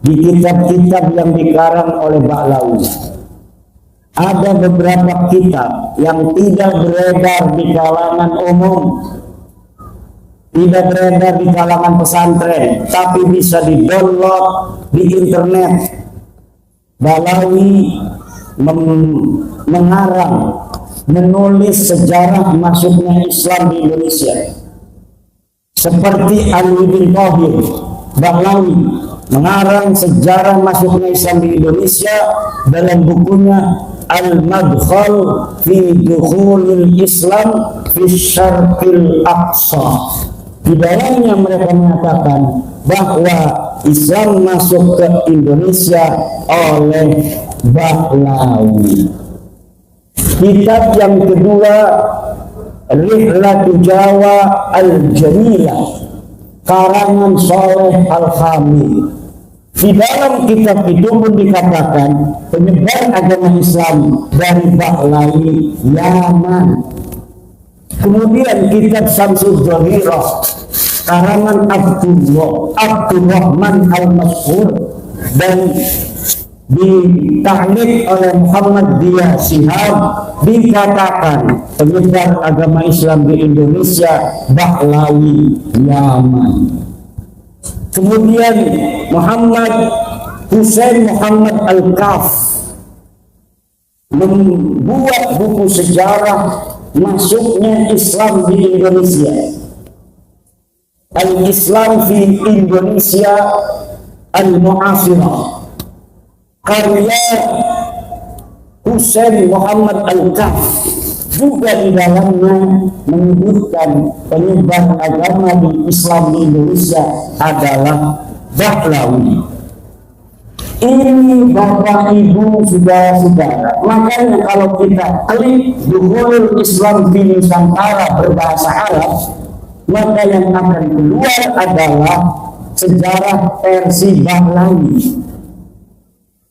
di kitab-kitab yang dikarang oleh Ba'lawi. Ada beberapa kitab yang tidak beredar di kalangan umum, tidak beredar di kalangan pesantren, tapi bisa di-download di internet. Ba'lawi mengarang, menulis sejarah masuknya Islam di Indonesia. Seperti Alwidin Tohir, Ba'lawi mengarang sejarah masuknya Islam di Indonesia dalam bukunya Al-Madkhal fi Dukhulil Islam fi Syarqil Aqsa. Di dalamnya mereka mengatakan bahwa Islam masuk ke Indonesia oleh Ba'lawi. Kitab yang kedua, Rihlatu Jawa Al-Jamilah, karangan Soleh Al-Hamid. Di dalam kitab itu pun dikatakan penyebar agama Islam dari Ba'lawi Yaman. Kemudian kitab Syamsul Zahirah, karangan Abdurrahman Al-Mashhur, dan ditahnik oleh Muhammad Dia Shihab, dikatakan penyebar agama Islam di Indonesia Ba'lawi Yaman. Kemudian Muhammad Hussein Muhammad Al-Kaf membuat buku sejarah masuknya Islam di Indonesia, Al-Islam fi Indonesia Al-Mu'asirah, karya Hussein Muhammad Al-Kaf. Juga di dalamnya menyebutkan penyebar agama di Islam di Indonesia adalah Ba'lawi. Ini Bapak Ibu saudara-saudara, makanya kalau kita klik Dukhulul Islam di Nusantara berbahasa Arab, maka yang akan keluar adalah sejarah versi Ba'lawi.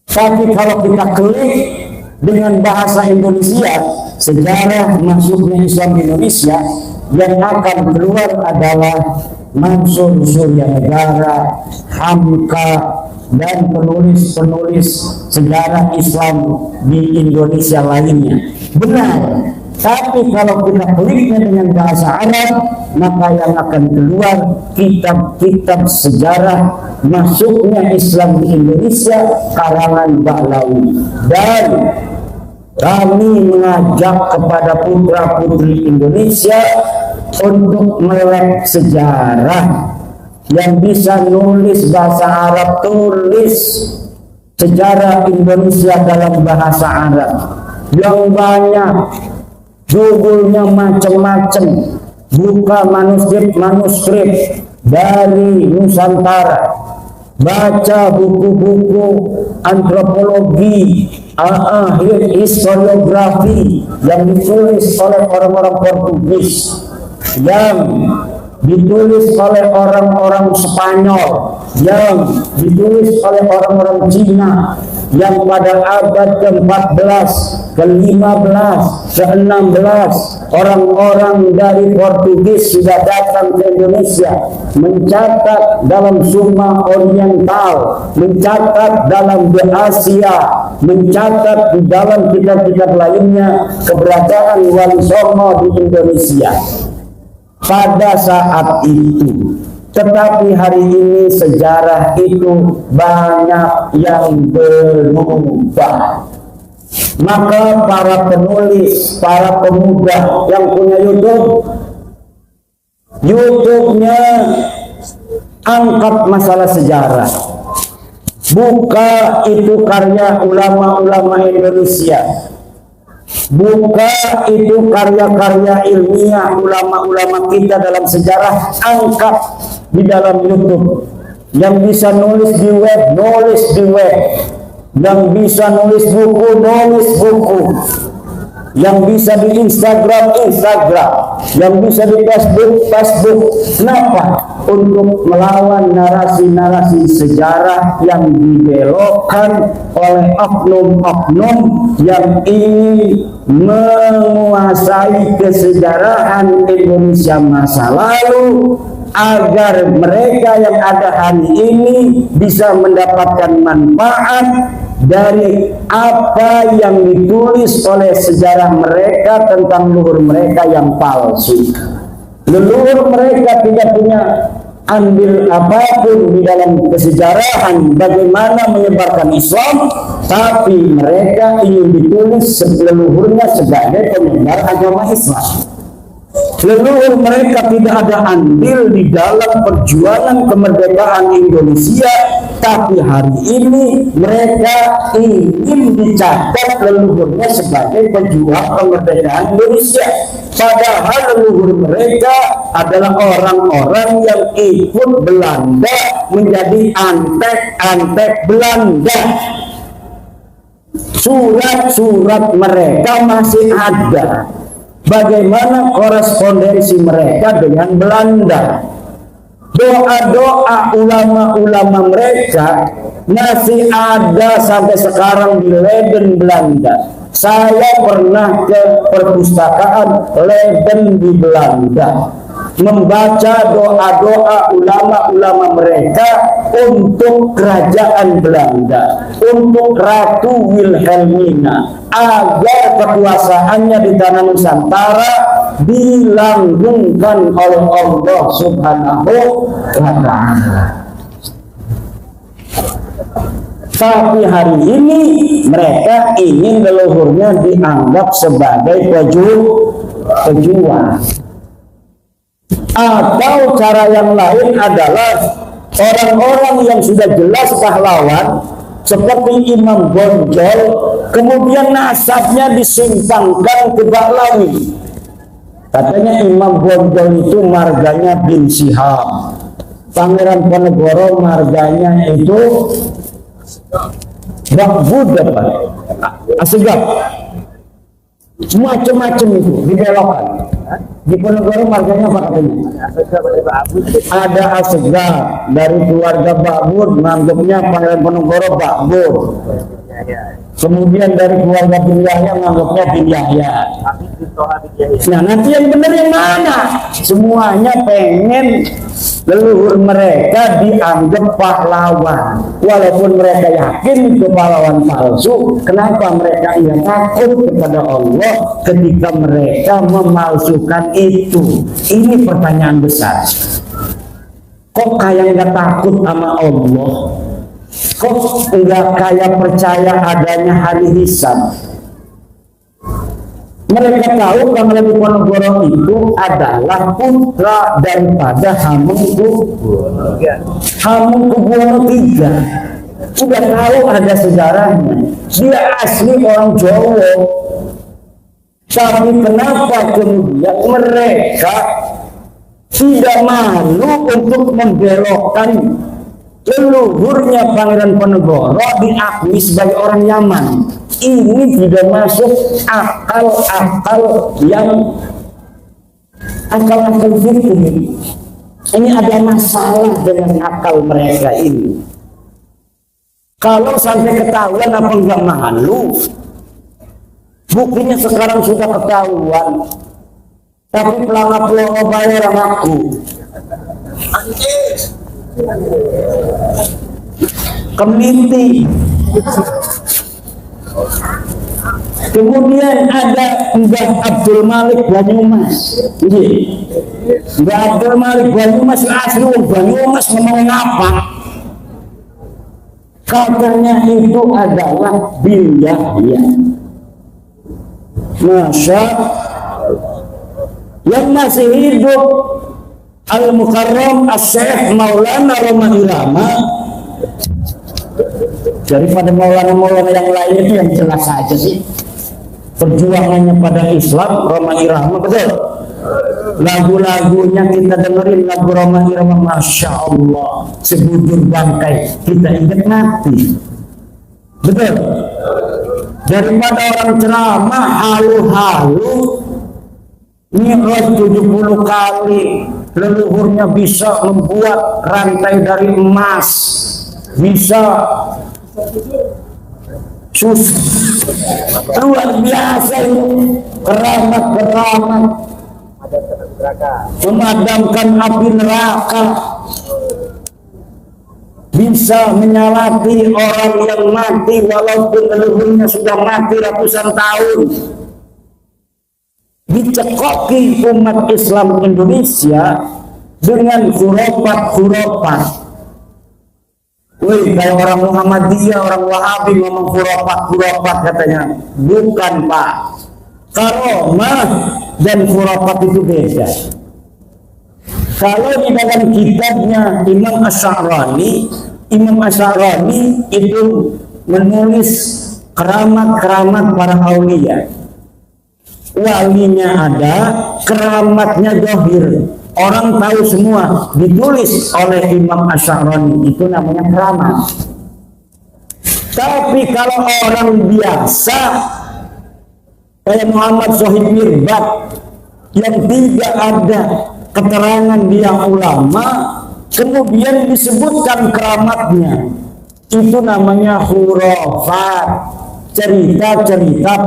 Tapi kalau kita klik dengan bahasa Indonesia, sejarah masuknya Islam di Indonesia, yang akan keluar adalah Mansur Surya Negara, Hamka, dan penulis-penulis sejarah Islam di Indonesia lainnya. Benar, tapi kalau kita kliknya dengan bahasa Arab, maka yang akan keluar kitab-kitab sejarah masuknya Islam di Indonesia karangan Ba'lawi. Dan kami mengajak kepada putra-putri Indonesia untuk melek sejarah. Yang bisa nulis bahasa Arab, tulis sejarah Indonesia dalam bahasa Arab yang banyak, judulnya macam-macam. buka manuskrip dari Nusantara, baca buku-buku antropologi, historiografi yang ditulis oleh orang-orang Portugis, yang ditulis oleh orang-orang Spanyol, yang ditulis oleh orang-orang Cina, yang pada abad ke-14, ke-15, ke-16 orang-orang dari Portugis sudah datang ke Indonesia, mencatat dalam Summa Oriental, mencatat dalam The Asia, mencatat di dalam kitab-kitab lainnya keberadaan Wali Songo di Indonesia pada saat itu. Tetapi hari ini sejarah itu banyak yang berubah. Maka para penulis, para pemuda yang punya YouTube-nya angkat masalah sejarah. Buka itu karya ulama-ulama Indonesia. Buka itu karya-karya ilmiah ulama-ulama kita dalam sejarah, angkat di dalam YouTube. Yang bisa nulis di web, nulis di web. Yang bisa nulis buku, nulis buku. Yang bisa di Instagram, Instagram. Yang bisa di Facebook, Facebook. Kenapa? Untuk melawan narasi-narasi sejarah yang dibelokkan oleh oknum-oknum yang ingin menguasai kesejarahan Indonesia masa lalu, agar mereka yang ada hari ini bisa mendapatkan manfaat dari apa yang ditulis oleh sejarah mereka tentang leluhur mereka yang palsu. Leluhur mereka tidak punya andil apapun di dalam kesejarahan bagaimana menyebarkan Islam, tapi mereka ingin ditulis leluhurnya sebagai penyebar agama Islam. Leluhur mereka tidak ada andil di dalam perjuangan kemerdekaan Indonesia, tapi hari ini mereka ingin dicatat leluhurnya sebagai pejuang kemerdekaan Indonesia. Padahal leluhur mereka adalah orang-orang yang ikut Belanda menjadi antek-antek Belanda. Surat-surat mereka masih ada. Bagaimana korespondensi mereka dengan Belanda? Doa-doa ulama-ulama mereka masih ada sampai sekarang di Leiden, Belanda. Saya pernah ke perpustakaan Leiden di Belanda, membaca doa-doa ulama-ulama mereka untuk kerajaan Belanda, untuk Ratu Wilhelmina, agar kekuasaannya di tanah Nusantara dilanggengkan oleh Allah Subhanahu wa Ta'ala. Tapi hari ini mereka ingin leluhurnya dianggap sebagai pejuang. Atau cara yang lain adalah orang-orang yang sudah jelas pahlawan seperti Imam Bonjol, kemudian nasabnya disimpangkan ke Bahlawi. Katanya Imam Bonjol itu marganya bin Syihab, Pangeran Ponegoro marganya itu Bakbud apa? Asegaf. Macam-macam itu dibelokkan. Di Ponegoro marganya apa katanya? Ada Asegaf dari keluarga Bakbud, menganggapnya Pangeran Ponegoro Bakbud. Kemudian dari keluarga bin Yahya menganggapnya bin Yahya. Nah, nanti yang benar yang mana? Semuanya pengen leluhur mereka dianggap pahlawan, walaupun mereka yakin itu pahlawan palsu. Kenapa mereka ia takut kepada Allah ketika mereka memalsukan itu? Ini pertanyaan besar. Kok kayak nggak takut sama Allah? Kok nggak kayak percaya adanya hari hisab? Mereka tahu Pangeran Ponegoro itu adalah putra daripada Hamengkubuwono III. Sudah tahu ada sejarahnya. Dia asli orang Jawa. Tapi kenapa kemudian mereka tidak malu untuk membelokkan leluhurnya Pangeran Ponegoro diakui sebagai orang Yaman. Ini tidak masuk akal-akal yang akal-akal fikih. Ini ada masalah dengan akal mereka ini. Kalau sampai ketahuan apa enggak malu? Buktinya sekarang sudah ketahuan. Tapi pelangap-pelangap bayar aku. Kemiti. Kemudian ada Mbah Abdul Malik Banyumas. Mbah Abdul Malik Banyumas asli Banyumas ngomongin apa? Katanya itu adalah bilyah. Masya yang masih hidup Al-Mukarram As-Syekh Maulana Roma Irama, daripada Maulana-Maulana yang lain itu yang jelas saja sih perjuangannya pada Islam. Roma Irama, betul, lagu-lagunya kita dengerin, lagu Roma Irama, Masya Allah, sebujur bangkai kita ingat mati, betul. Daripada orang ceramah halu-halu Mi'raj 70 kali, leluhurnya bisa membuat rantai dari emas, bisa luar biasa ini keramat-keramat, memadamkan api neraka, bisa menyalati orang yang mati walaupun leluhurnya sudah mati ratusan tahun. Dicekoki umat Islam Indonesia dengan khurafat-khurafat. Wih, kayak orang Muhammadiyah, orang Wahabi ngomong khurafat-khurafat katanya. Bukan, Pak. Karomah dan khurafat itu beda. Kalau di dalam kitabnya Imam Asy'arani itu menulis keramat-keramat para aulia. Walinya ada, keramatnya zahir. Orang tahu semua, ditulis oleh Imam Asy'arani, itu namanya keramat. Tapi kalau orang biasa kayak Muhammad Sohib Mirbat yang tidak ada keterangan dia ulama, kemudian disebutkan keramatnya, itu namanya khurafat, cerita-cerita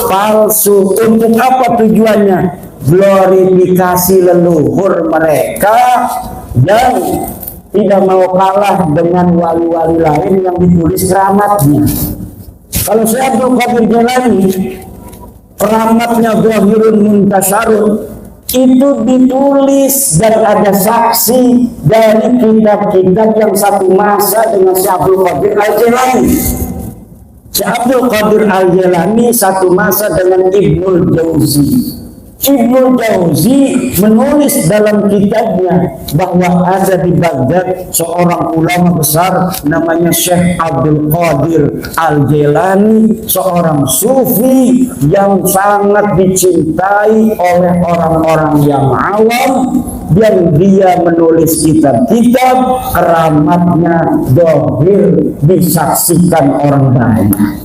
palsu. Untuk apa tujuannya? Glorifikasi leluhur mereka dan tidak mau kalah dengan wali-wali lain yang ditulis keramatnya. Kalau saya Abdul Qadir Jailani, keramatnya zahirun muntasyarun, itu ditulis dan ada saksi dari kitab-kitab yang satu masa dengan Syekh Abdul Qadir Al-Jailani. Syekh Abdul Qadir Al-Jailani satu masa dengan Ibnul Jauzi. Ibnul Jauzi menulis dalam kitabnya bahwa ada di Baghdad seorang ulama besar namanya Syekh Abdul Qadir Al-Jailani, seorang sufi yang sangat dicintai oleh orang-orang yang awam, yang dia menulis kitab-kitab keramatnya dohir disaksikan orang banyak.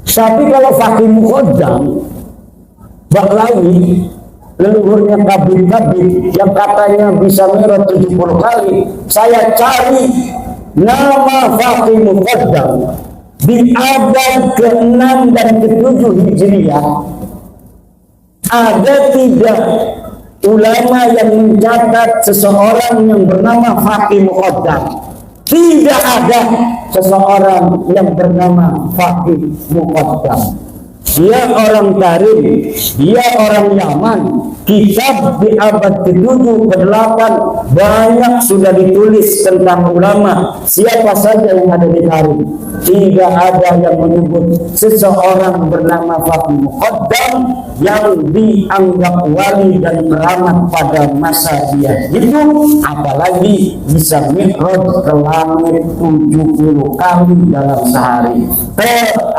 Tapi kalau Fakih Muqaddam Baklawi, leluhurnya kabin-kabin yang katanya bisa Mi'raj 70 kali, saya cari nama Fakih Muqaddam di abad ke-6 dan ke-7 Hijriah. Ada tidak ulama yang mencatat seseorang yang bernama Fakih Muqaddam? Tidak ada seseorang yang bernama Fakih Muqaddam. Dia orang Tarim, dia orang Yaman. Kitab di abad ke-7, ke-8 banyak sudah ditulis tentang ulama. Siapa saja yang ada di Tarim, tidak ada yang menyebut seseorang bernama Fakih Muqaddam yang dianggap wali dan keramat pada masa dia hidup, apalagi bisa Mi'raj ke langit 70 kali dalam sehari.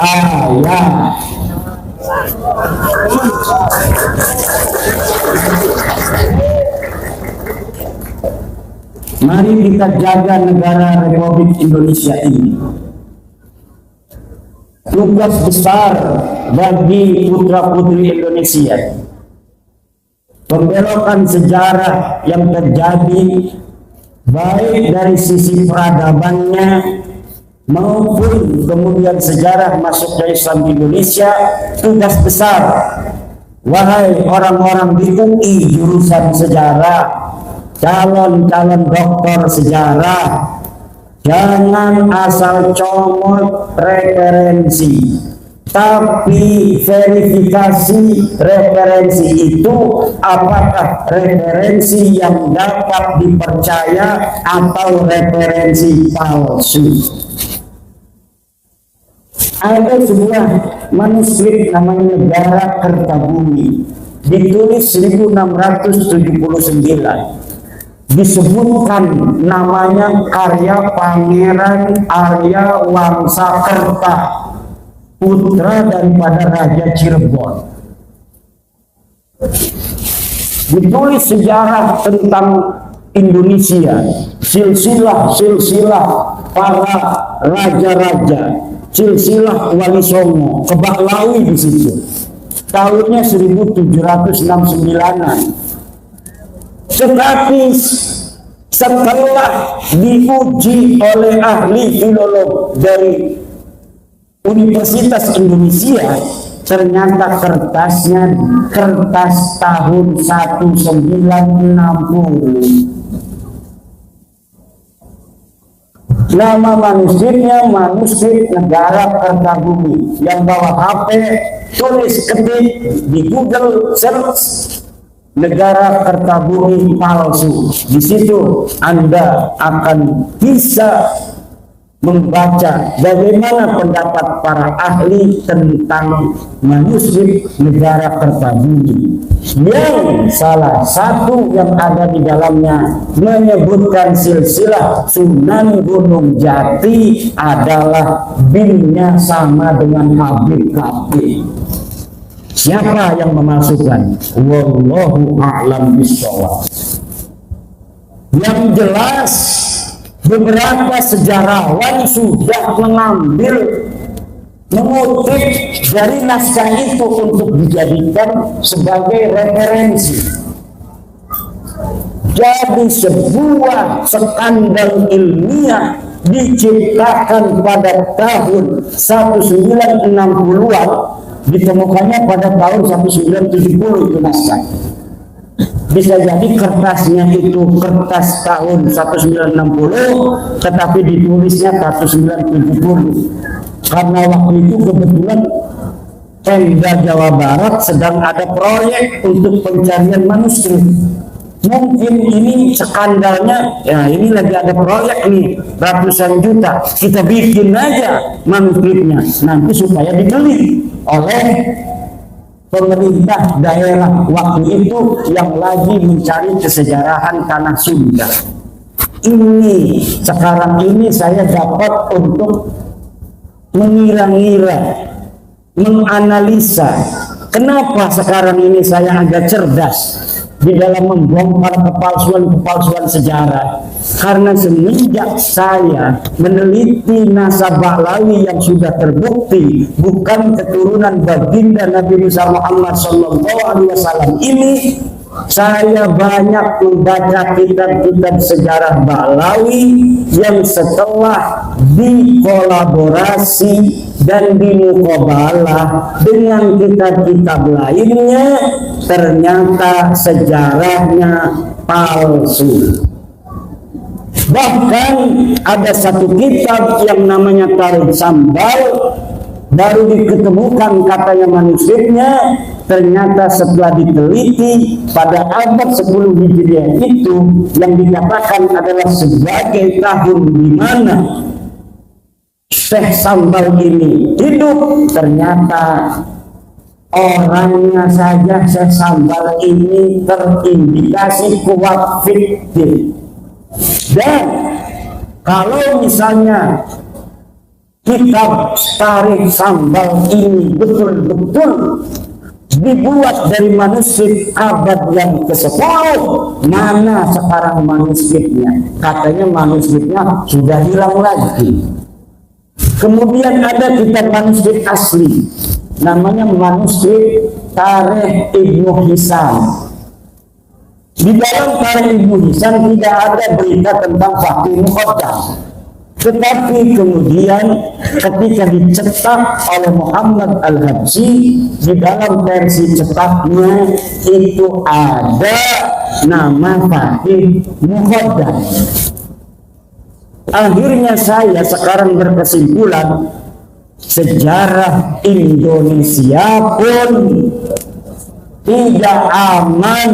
Ayat. Mari kita jaga negara Republik Indonesia ini. Tugas besar bagi putra-putri Indonesia. Pembelokan sejarah yang terjadi baik dari sisi peradabannya maupun kemudian sejarah masuknya Islam di Indonesia, tugas besar. Wahai orang-orang di UI jurusan sejarah, calon-calon doktor sejarah, jangan asal comot referensi, tapi verifikasi referensi itu apakah referensi yang dapat dipercaya atau referensi palsu. Ada sebuah manuskrip namanya Negara Kertabumi, ditulis 1679. Disebutkan namanya karya Pangeran Arya Wangsakerta, putra daripada Raja Cirebon. Ditulis sejarah tentang Indonesia, silsilah para raja-raja, silsilah Wali Songo, Kebak Lawi di situ. Tahunnya 1769-an. Tetapi setelah diuji oleh ahli filolog dari Universitas Indonesia, ternyata kertasnya kertas tahun 1960. Nama manuskripnya manuskrip Negara Kertabumi. Yang bawa HP, tulis, ketik di Google search Negara Kertabumi palsu. Di situ Anda akan bisa membaca bagaimana pendapat para ahli tentang manuskrip Negara Kertabumi, yang salah satu yang ada di dalamnya menyebutkan silsilah Sunan Gunung Jati adalah binnya sama dengan Habib Kapil. Siapa yang memasukkan? Wallahu a'lam bishawab. Yang jelas beberapa sejarawan sudah mengutip dari naskah itu untuk dijadikan sebagai referensi. Jadi sebuah skandal ilmiah diciptakan pada tahun 1960-an, ditemukannya pada tahun 1970 itu naskah. Bisa jadi kertasnya itu kertas tahun 1960, tetapi ditulisnya tahun 1970. Karena waktu itu kebetulan Pemda Jawa Barat sedang ada proyek untuk pencarian manuskrip. Mungkin ini skandalnya, ya ini lagi ada proyek nih ratusan juta, kita bikin aja manuskripnya nanti supaya dibeli oleh pemerintah daerah waktu itu yang lagi mencari kesejarahan tanah Sunda. Ini sekarang ini saya dapat untuk mengira-ngira, menganalisa kenapa sekarang ini saya agak cerdas di dalam membongkar kepalsuan-kepalsuan sejarah. Karena semenjak saya meneliti nasabah Lawi yang sudah terbukti bukan keturunan baginda Nabi Muhammad SAW ini, saya banyak membaca kitab-kitab sejarah Ba'lawi yang setelah dikolaborasi dan dimuqabalah dengan kitab-kitab lainnya, ternyata sejarahnya palsu. Bahkan ada satu kitab yang namanya Tarikh Sambal, baru diketemukan katanya manuskripnya, ternyata setelah diteliti pada abad 10 Hijriah itu yang dikatakan adalah sebagai tahun di mana Syekh Sambal ini hidup, ternyata orangnya saja Syekh Sambal ini terindikasi kuat fiktif. Dan kalau misalnya kitab Tarikh Sambal ini betul-betul dibuat dari manuskrip abad yang ke-10. Mana sekarang manuskripnya? Katanya manuskripnya sudah hilang lagi. Kemudian ada kitab manuskrip asli, namanya manuskrip Tarikh Ibnu Hisham. Di dalam Tarikh Ibnu Hisham tidak ada berita tentang Fakih Muqaddam. Tetapi kemudian ketika dicetak oleh Muhammad Al-Habsyi, di dalam versi cetaknya itu ada nama Fakih Muqaddam. Akhirnya saya sekarang berkesimpulan, sejarah Indonesia pun tidak aman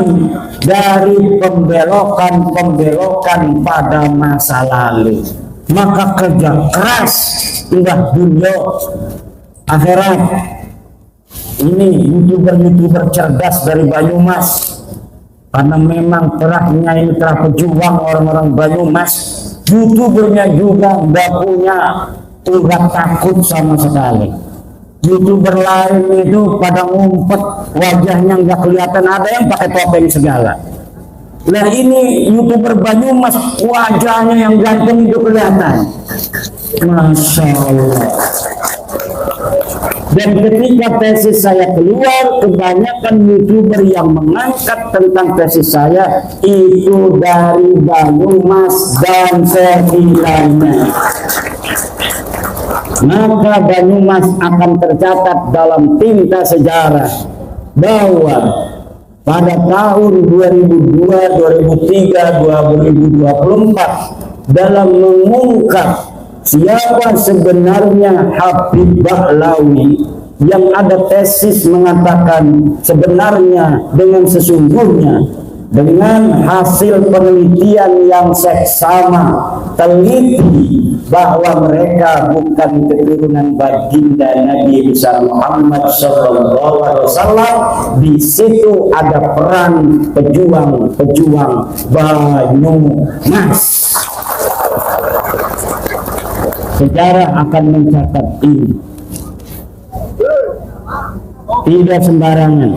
dari pembelokan-pembelokan pada masa lalu. Maka kerja keras udah dunia akhirat. Ini youtuber cerdas dari Banyumas, karena memang terahnya ini terah pejuang orang-orang Banyumas. Youtubernya juga nggak punya urat takut sama sekali. Youtuber lain itu pada ngumpet, wajahnya nggak kelihatan, ada yang pakai topeng segala. Nah ini youtuber Banyumas, wajahnya yang ganteng itu kelihatan. Masya Allah. Dan ketika tesis saya keluar, kebanyakan youtuber yang mengangkat tentang tesis saya itu dari Banyumas dan sekitarnya. Maka Banyumas akan tercatat dalam tinta sejarah bahwa pada tahun 2002, 2003, 2024 dalam mengungkap siapa sebenarnya Habib Bahlawi, yang ada tesis mengatakan sebenarnya dengan sesungguhnya dengan hasil penelitian yang seksama teliti bahwa mereka bukan keturunan baginda Nabi besar Muhammad SAW. Di situ ada peran pejuang Banyumas. Sejarah akan mencatat ini. Tidak sembarangan.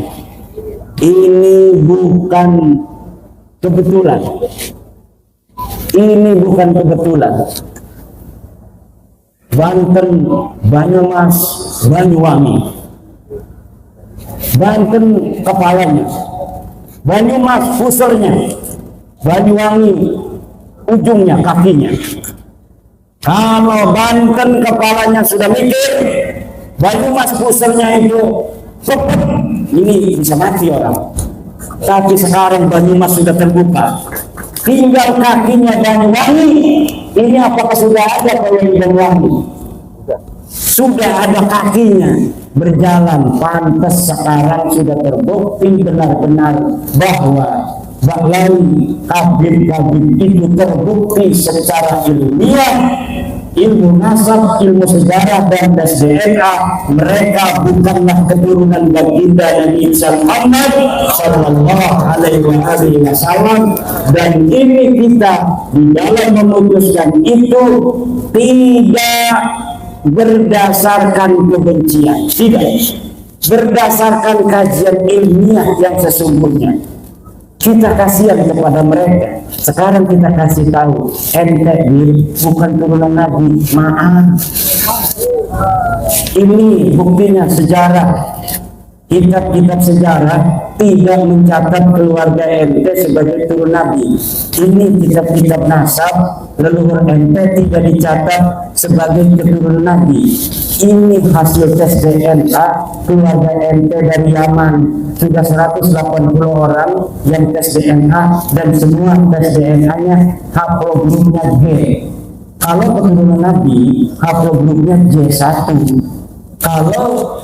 Ini bukan kebetulan. Ini bukan kebetulan. Banten, Banyumas, Banyuwangi. Banten kepalanya, Banyumas pusernya, Banyuwangi ujungnya, kakinya. Kalau Banten kepalanya sudah mikir, Banyumas pusernya itu cepet, ini bisa mati orang. Tapi sekarang Banyumas sudah terbuka, tinggal kakinya Banyuwangi. Ini apakah sudah ada kalau di Banyuwangi? Sudah ada kakinya berjalan. Pantas sekarang sudah terbukti benar-benar bahwa Bahlawi, Habib itu terbukti secara ilmiah, ilmu nasab, ilmu sejarah dan tes DNA. Mereka bukanlah keturunan baginda Nabi Muhammad Sallallahu Alaihi Wasallam. Dan ini kita di dalam memutuskan itu tidak berdasarkan kebencian, tidak berdasarkan kajian ilmiah yang sesungguhnya. Kita kasihan kepada mereka. Sekarang kita kasih tahu, ente bukan turunan Nabi. Maaf. Ini buktinya sejarah. Kitab-kitab sejarah tidak mencatat keluarga ente sebagai turun Nabi. Ini kitab-kitab nasab leluhur ente tidak dicatat sebagai keturunan Nabi. Ini hasil tes DNA keluarga ente dari Yaman. Sudah 180 orang yang tes DNA dan semua tes DNA-nya haplogrupnya G. Kalau keturunan Nabi, haplogrupnya J1. Kalau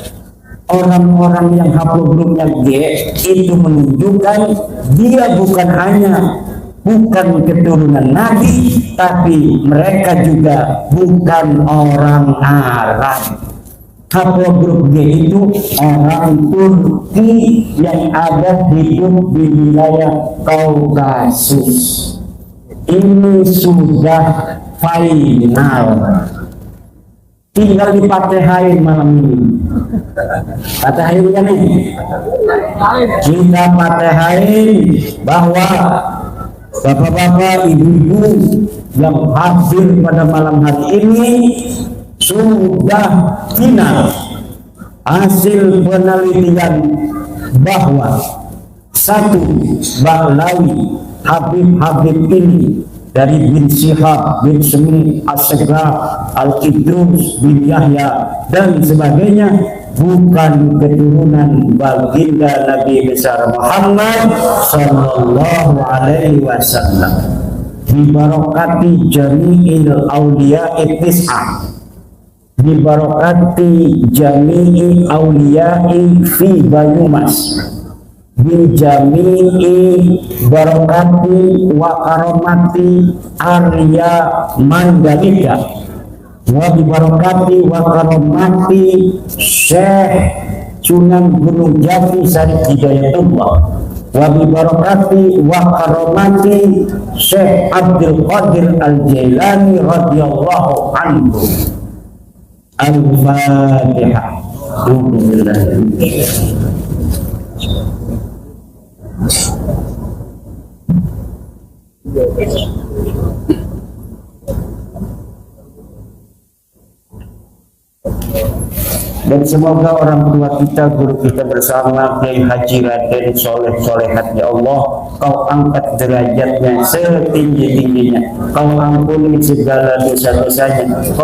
orang-orang yang haplogrupnya G itu menunjukkan dia bukan hanya bukan keturunan Nabi, tapi mereka juga bukan orang Arab. Haplogrup G itu orang Turki yang ada hidup di wilayah Kaukasus. Ini sudah final, tinggal dipatehain malam ini. Patahin nih. Kita patahin bahwa bapak-bapak, ibu-ibu yang hadir pada malam hari ini sudah final hasil penelitian bahwa satu Bahlawi Habib ini dari bin Syihab bin Sumi As-Segaf Al-Idrus bin Yahya dan sebagainya bukan keturunan baginda Nabi besar Muhammad sallallahu alaihi wasallam. Bibarakati jami'il awliya ittis'ah, bibarakati jami'i awliya'i fi Banyumas, bi jami'i barakati wa karamati Arya Mandalika, wa bi barakati wa karamati Syekh Sunan Gunung Jati Syarif Hidayatullah, wa bi barakati wa karamati Syekh Abdul Qadir Al-Jailani radhiyallahu anhu. Al-Fatihah. Dan semoga orang tua kita, guru kita bersama Kiai Haji Raden Soleh Solehat, ya Allah, kau angkat derajatnya setinggi-tingginya, kau ampuni segala dosa-dosanya.